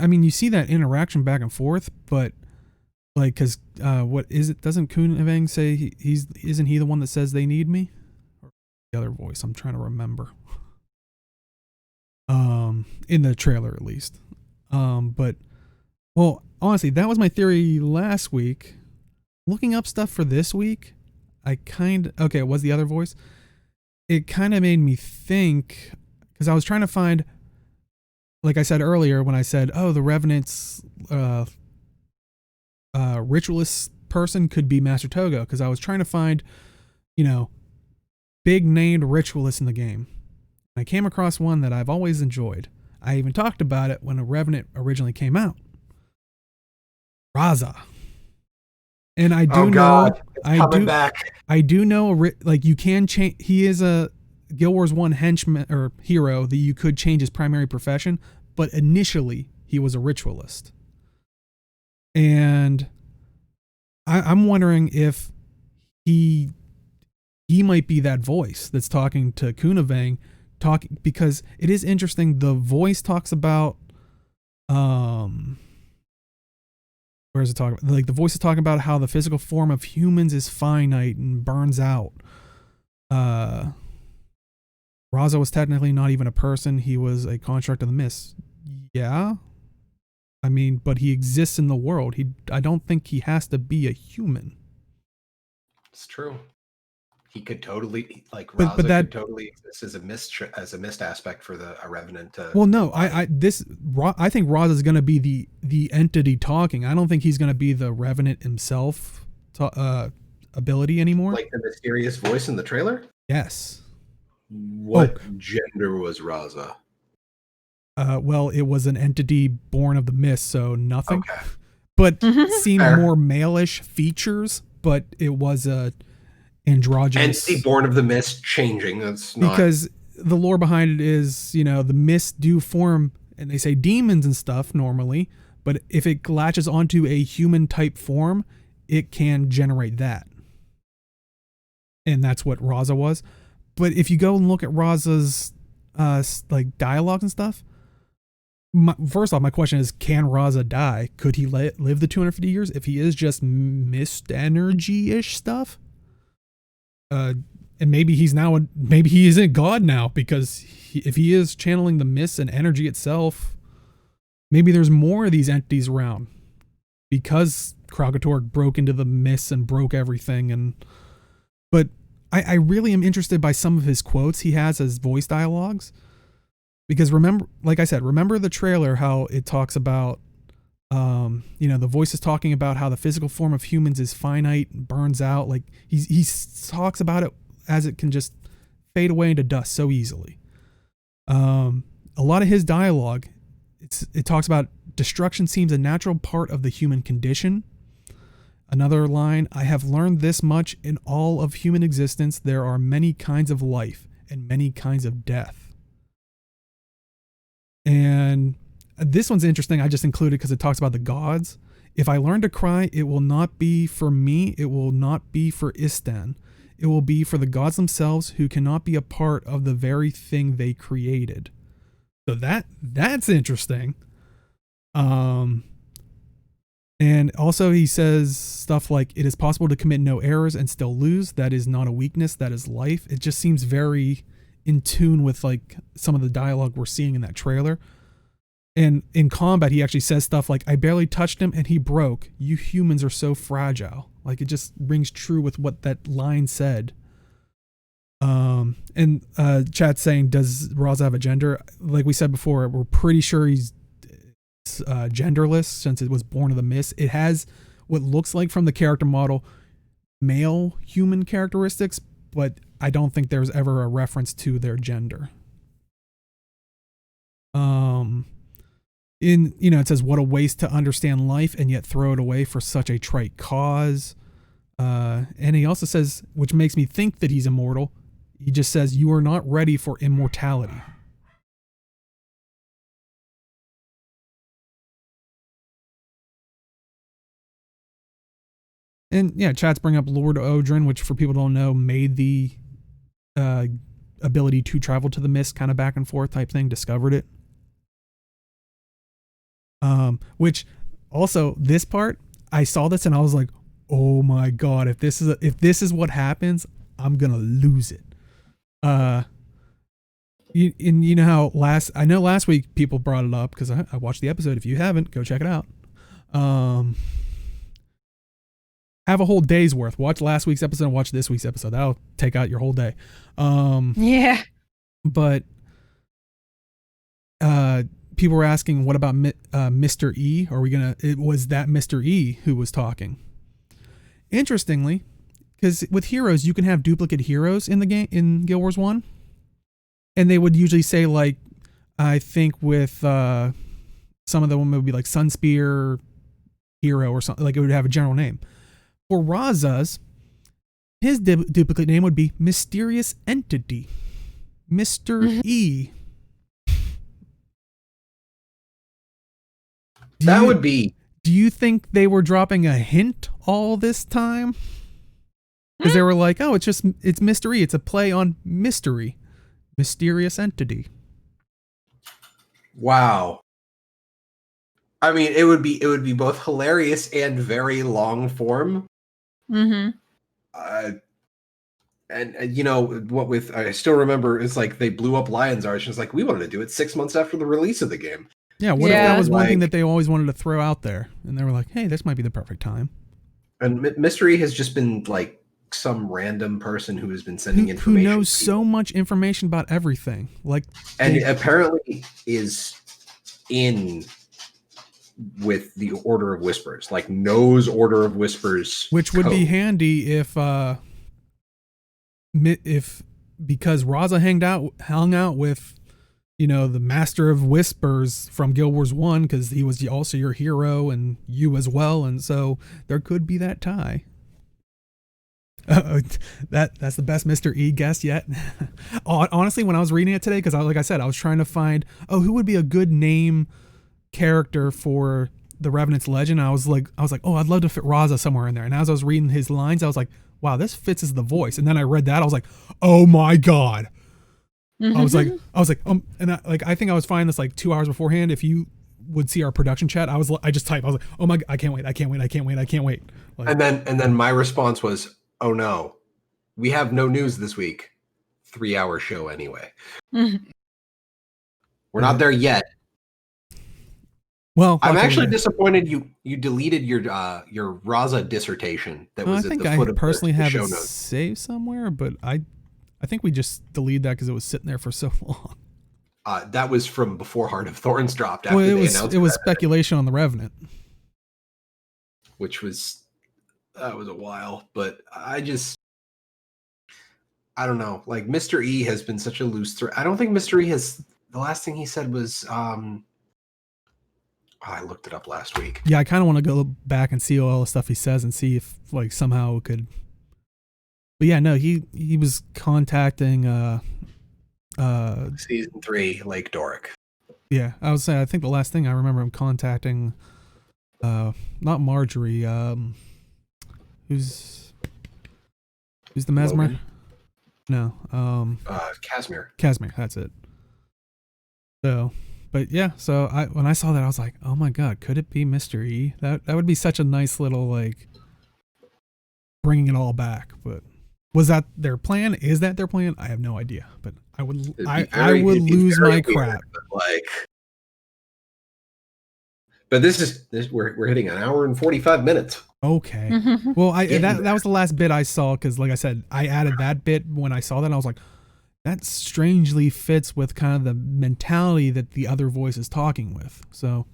mean, you see that interaction back and forth, but because what is it? Doesn't Kunavang say isn't he the one that says they need me? Or the other voice, I'm trying to remember. In the trailer at least. But honestly, that was my theory last week. Looking up stuff for this week, it was the other voice. It kind of made me think, because I was trying to find, like I said earlier when I said, the Revenant's ritualist person could be Master Togo, because I was trying to find, big named ritualists in the game. I came across one that I've always enjoyed. I even talked about it when a Revenant originally came out. Raza. And I do I do know, you can change. He is a Guild Wars 1 henchman or hero that you could change his primary profession, but initially he was a ritualist. And I'm wondering if he might be that voice that's talking to Kunavang, because it is interesting. The voice talks about, where is it talking about? The voice is talking about how the physical form of humans is finite and burns out. Raza was technically not even a person. He was a construct of the mist. Yeah. I mean, but he exists in the world. I don't think he has to be a human. It's true. He could totally could totally exist as a mist aspect for a Revenant to. Well, no, I think Raza is going to be the entity talking. I don't think he's going to be the Revenant himself ability anymore. Like the mysterious voice in the trailer? Yes. What gender was Raza? Well, it was an entity born of the mist, so nothing. Okay. But seemed more male-ish features, but it was a androgynous entity born of the mist changing. That's not, because the lore behind it is, the mist do form, and they say demons and stuff normally, but if it latches onto a human type form, it can generate that. And that's what Raza was. But if you go and look at Raza's dialogue and stuff, first off, my question is, can Raza die? Could he live the 250 years if he is just mist energy-ish stuff? And maybe maybe he isn't God now, because if he is channeling the mist and energy itself, maybe there's more of these entities around, because Kragator broke into the mists and broke everything. But I really am interested by some of his quotes he has as voice dialogues. Because remember the trailer, how it talks about, the voice is talking about how the physical form of humans is finite and burns out. Like he talks about it as it can just fade away into dust so easily. A lot of his dialogue, it talks about destruction seems a natural part of the human condition. Another line, I have learned this much in all of human existence. There are many kinds of life and many kinds of death. And this one's interesting. I just included because it talks about the gods. If I learn to cry, it will not be for me. It will not be for Istan. It will be for the gods themselves who cannot be a part of the very thing they created. So that's interesting. And also he says stuff like, it is possible to commit no errors and still lose. That is not a weakness. That is life. It just seems very in tune with like some of the dialogue we're seeing in that trailer. And in combat, he actually says stuff like, I barely touched him and he broke. You humans are so fragile. Like, it just rings true with what that line said. And chat's saying, does Raza have a gender? Like we said before, we're pretty sure he's genderless since it was born of the mist. It has what looks like from the character model male human characteristics, but I don't think there's ever a reference to their gender. It says, what a waste to understand life and yet throw it away for such a trite cause. And he also says, which makes me think that he's immortal, he just says, you are not ready for immortality. And yeah, chats bring up Lord Odrin, which for people who don't know, made the ability to travel to the mist kind of back and forth type thing, discovered it. Which also this part, I saw this and I was like, oh my God, if this is what happens, I'm going to lose it. You know how last week people brought it up because I watched the episode. If you haven't, go check it out. Have a whole day's worth. Watch last week's episode and watch this week's episode. That'll take out your whole day. Yeah. But people were asking, what about Mr. E? It was that Mr. E who was talking. Interestingly, because with heroes, you can have duplicate heroes in the game, in Guild Wars 1. And they would usually say, like, I think with some of them would be like Sunspear Hero or something, like it would have a general name. For Raza's, his duplicate name would be Mysterious Entity. Mr. E. Do you think they were dropping a hint all this time? Because they were like, oh, it's mystery. It's a play on mystery. Mysterious Entity. Wow. I mean, it would be both hilarious and very long form. Mm-hmm. And you know what? I still remember, it's like they blew up Lion's Arch. And it's like, we wanted to do it 6 months after the release of the game. Yeah, what if that was one thing that they always wanted to throw out there, and they were like, hey, this might be the perfect time. And Mystery has just been like some random person who has been sending information. Who knows so much information about everything. Apparently is in with the Order of Whispers, like knows Order of Whispers, which would be handy if because Raza hung out with, the Master of Whispers from Guild Wars 1, because he was also your hero and you as well, and so there could be that tie. That's the best Mr. E guess yet. Honestly, when I was reading it today, because like I said, I was trying to find who would be a good name character for the Revenant's Legend. I was like, oh, I'd love to fit Raza somewhere in there. And as I was reading his lines, I was like, wow, this fits as the voice. And then I read that, I was like, oh my God. Mm-hmm. I was like, I think I was finding this like 2 hours beforehand. If you would see our production chat, I just typed, I was like, oh my, I can't wait. Like, and then my response was, oh no, we have no news this week. 3-hour show anyway. Mm-hmm. We're not there yet. Well, I'm actually luckily- disappointed you deleted your Raza dissertation that Well, was I at think the I foot of personally the have show it notes. saved somewhere, but I think we just deleted that because it was sitting there for so long. That was from before Heart of Thorns dropped Well, after it they was announced that, speculation on the Revenant. which was that was a while. But I don't know. Like Mr. E has been such a loose thread. I don't think Mr. E has. The last thing he said was, I looked it up last week. Yeah, I kind of want to go back and see all the stuff he says and see if like somehow it could. But yeah, no, he was contacting Season 3, Lake Doric. Yeah, I was saying I think the last thing I remember him contacting not Marjorie, who's the mesmer? Logan? No, Casimir. Casimir, that's it. So, but yeah, so when I saw that I was like, "Oh my god, could it be Mr. E?" That would be such a nice little like bringing it all back, but was that their plan? Is that their plan? I have no idea, but I would It'd be lose very my weird, crap. But this is we're hitting an hour and 45 minutes. Okay. Well, that was the last bit I saw because, like I said, I added that bit when I saw that. And I was like, that strangely fits with kind of the mentality that the other voice is talking with. So,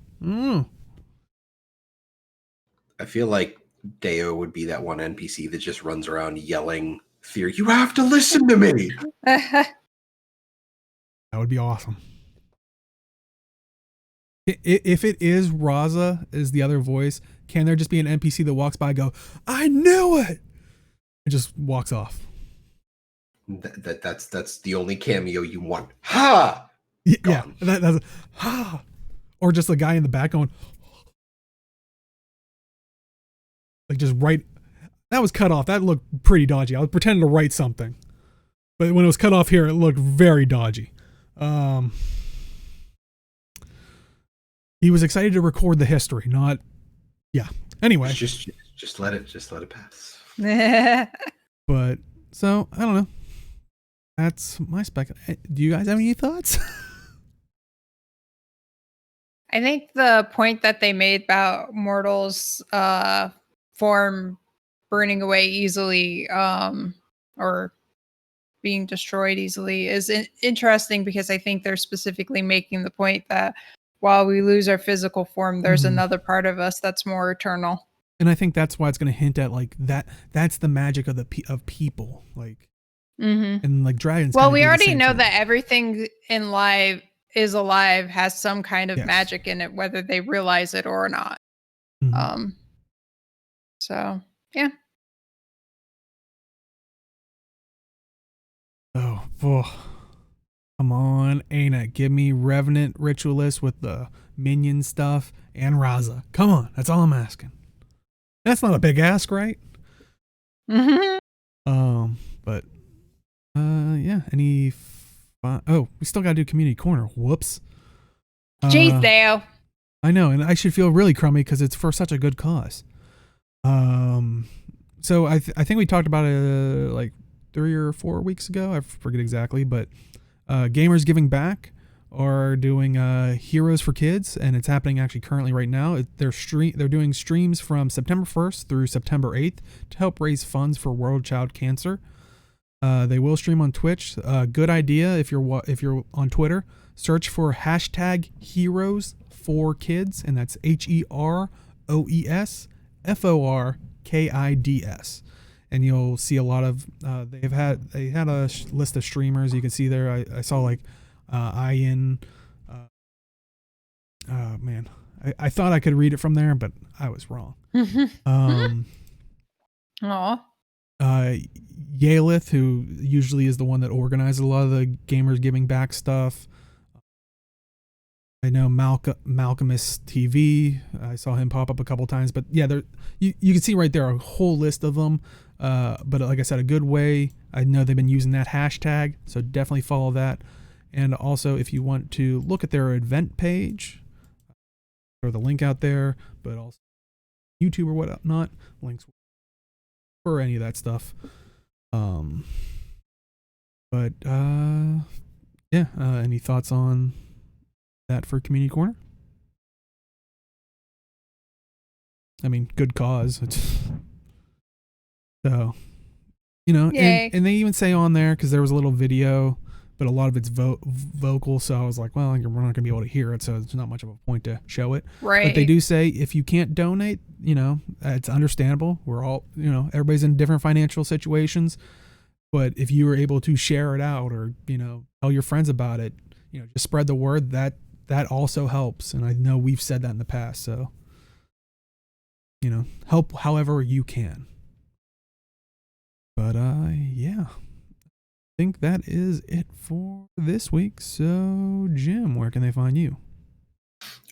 I feel like Dayo would be that one NPC that just runs around yelling fear. You have to listen to me. that would be awesome. If it is Raza is the other voice, can there just be an NPC that walks by and go, I knew it, and just walks off? That's the only cameo you want. Ha! Yeah, that's ha. Or just a guy in the back going, like just write. That was cut off. That looked pretty dodgy. I was pretending to write something, but when it was cut off here, it looked very dodgy. He was excited to record the history, not. Yeah. Anyway, just let it pass. But so I don't know. That's my spec. Do you guys have any thoughts? I think the point that they made about mortals form burning away easily or being destroyed easily is interesting because I think they're specifically making the point that while we lose our physical form, there's another part of us that's more eternal. And I think that's why it's going to hint at like that's the magic of of people, like and like dragons. Well, we already know that everything in life is alive has some kind of magic in it, whether they realize it or not. So yeah. Oh, come on, ArenaNet, give me Revenant Ritualist with the minion stuff and Raza. Come on, that's all I'm asking. That's not a big ask, right? But yeah. Any? Oh, we still gotta do community corner. Whoops. Jeez, Dayo. I know, and I should feel really crummy because it's for such a good cause. So I think we talked about it like 3 or 4 weeks ago. I forget exactly, but Gamers Giving Back are doing Heroes for Kids, and it's happening actually currently right now. They're doing streams from September 1st through September 8th to help raise funds for World Child Cancer. They will stream on Twitch. Good idea if you're on Twitter, search for hashtag Heroes for Kids, and that's HeroesForKids, and you'll see a lot of they had a list of streamers you can see there. I saw like Ian. Man, I thought I could read it from there, but I was wrong. Yalith, who usually is the one that organizes a lot of the Gamers Giving Back stuff. I know Malcolmist TV. I saw him pop up a couple times, but yeah, you can see right there a whole list of them. But like I said, a good way. I know they've been using that hashtag, so definitely follow that. And also, if you want to look at their event page, or the link out there, but also YouTube or whatnot, links for any of that stuff. Yeah. Any thoughts on that for Community Corner? I mean, good cause. So, you know, Yay. and they even say on there, because there was a little video, but a lot of it's vocal, so I was like, well, we're not going to be able to hear it, so it's not much of a point to show it. Right. But they do say if you can't donate, you know, it's understandable. We're all, you know, everybody's in different financial situations. But if you were able to share it out or, you know, tell your friends about it, you know, just spread the word, that also helps. And I know we've said that in the past. So, you know, help however you can. But, yeah. I think that is it for this week. So, Jim, where can they find you?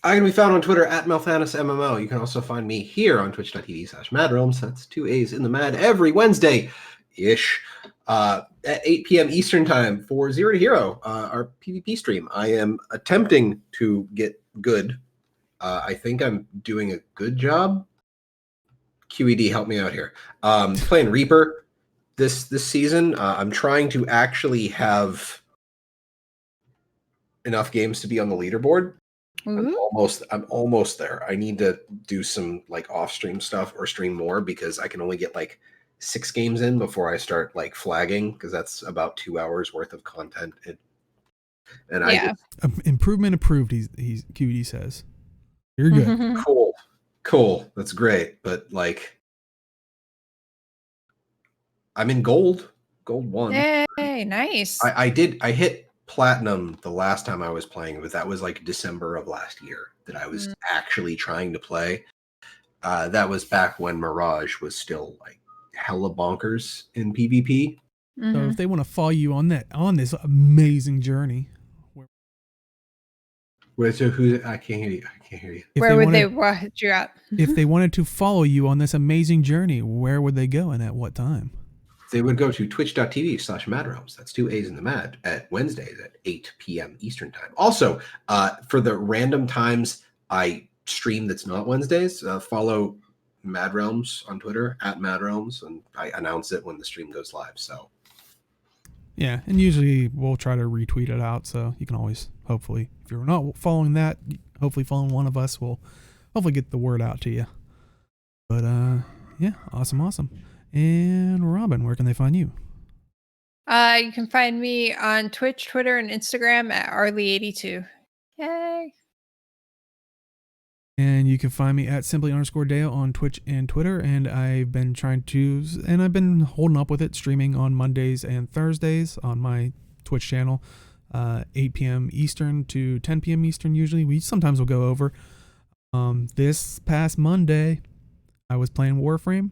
I can be found on Twitter at MelthanusMMO. You can also find me here on twitch.tv/MadRealms. That's 2 A's in the Mad every Wednesday-ish at 8 p.m. Eastern Time for Zero to Hero, our PvP stream. I am attempting to get good. I think I'm doing a good job. QED, help me out here. Playing Reaper this season. I'm trying to actually have enough games to be on the leaderboard. I'm almost there. I need to do some like off-stream stuff or stream more because I can only get like 6 games in before I start like flagging, because that's about 2 hours worth of content. And yeah. Improvement approved, he's QED says. You're good. Cool. That's great. But like, I'm in gold 1. Hey, nice. I hit platinum the last time I was playing, but that was like December of last year that I was actually trying to play. That was back when Mirage was still like hella bonkers in PvP. So if they want to follow you on this amazing journey, I can't hear you. Where would they watch you at? If they wanted to follow you on this amazing journey, where would they go and at what time? They would go to twitch.tv/MadRealms. That's 2 A's in the Mad at Wednesdays at 8 p.m. Eastern Time. Also, for the random times I stream that's not Wednesdays, follow MadRealms on Twitter at MadRealms, and I announce it when the stream goes live. So, yeah, and usually we'll try to retweet it out, so you can always, hopefully, if you're not following that, hopefully following one of us will hopefully get the word out to you. But yeah, awesome. And Robin, where can they find you? You can find me on Twitch, Twitter, and Instagram at Arlie82. Yay. And you can find me at simply_Dayo on Twitch and Twitter. And I've been holding up with it, streaming on Mondays and Thursdays on my Twitch channel, 8 p.m. Eastern to 10 p.m. Eastern usually. We sometimes will go over. This past Monday, I was playing Warframe.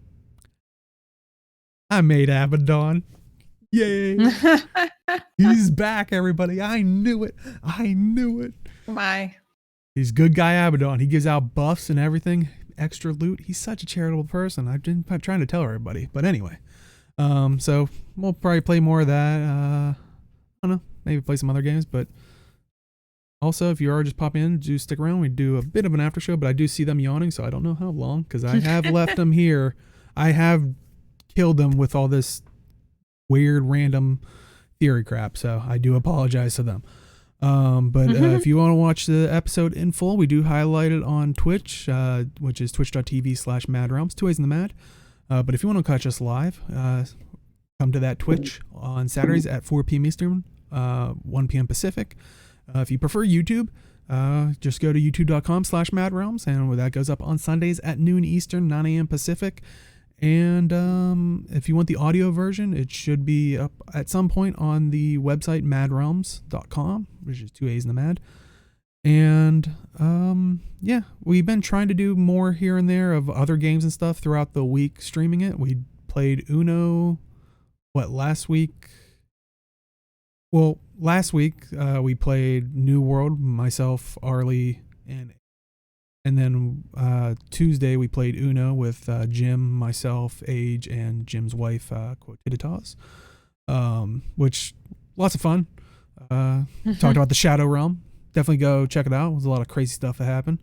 I made Abaddon. Yay! He's back, everybody. I knew it. My. He's good guy Abaddon. He gives out buffs and everything, extra loot. He's such a charitable person. I've been trying to tell everybody. But anyway, so we'll probably play more of that. I don't know, maybe play some other games. But also, if you are just popping in, do stick around. We do a bit of an after show, but I do see them yawning, so I don't know how long because I have left them here. I have killed them with all this weird random theory crap, so I do apologize to them. But if you want to watch the episode in full, we do highlight it on Twitch, which is twitch.tv/MadRealms, 2 A's in the Mad. But if you want to catch us live, come to that Twitch on Saturdays at 4 p.m. Eastern, 1 p.m. Pacific. If you prefer YouTube, just go to youtube.com/MadRealms, and that goes up on Sundays at noon Eastern, 9 a.m. Pacific. And if you want the audio version, it should be up at some point on the website madrealms.com, which is 2 A's in the Mad. And yeah, we've been trying to do more here and there of other games and stuff throughout the week, streaming it. We played Uno, last week? Well, last week we played New World, myself, Arlie, and then Tuesday we played Uno with Jim, myself, Age, and Jim's wife, Quotiditas, which lots of fun. Talked about the Shadow Realm. Definitely go check it out. There's a lot of crazy stuff that happened.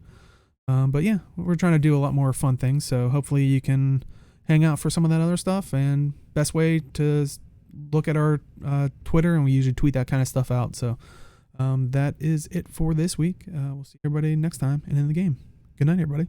But yeah, we're trying to do a lot more fun things. So hopefully you can hang out for some of that other stuff. And best way to look at our Twitter, and we usually tweet that kind of stuff out. So that is it for this week. We'll see everybody next time and in the game. Good night, everybody.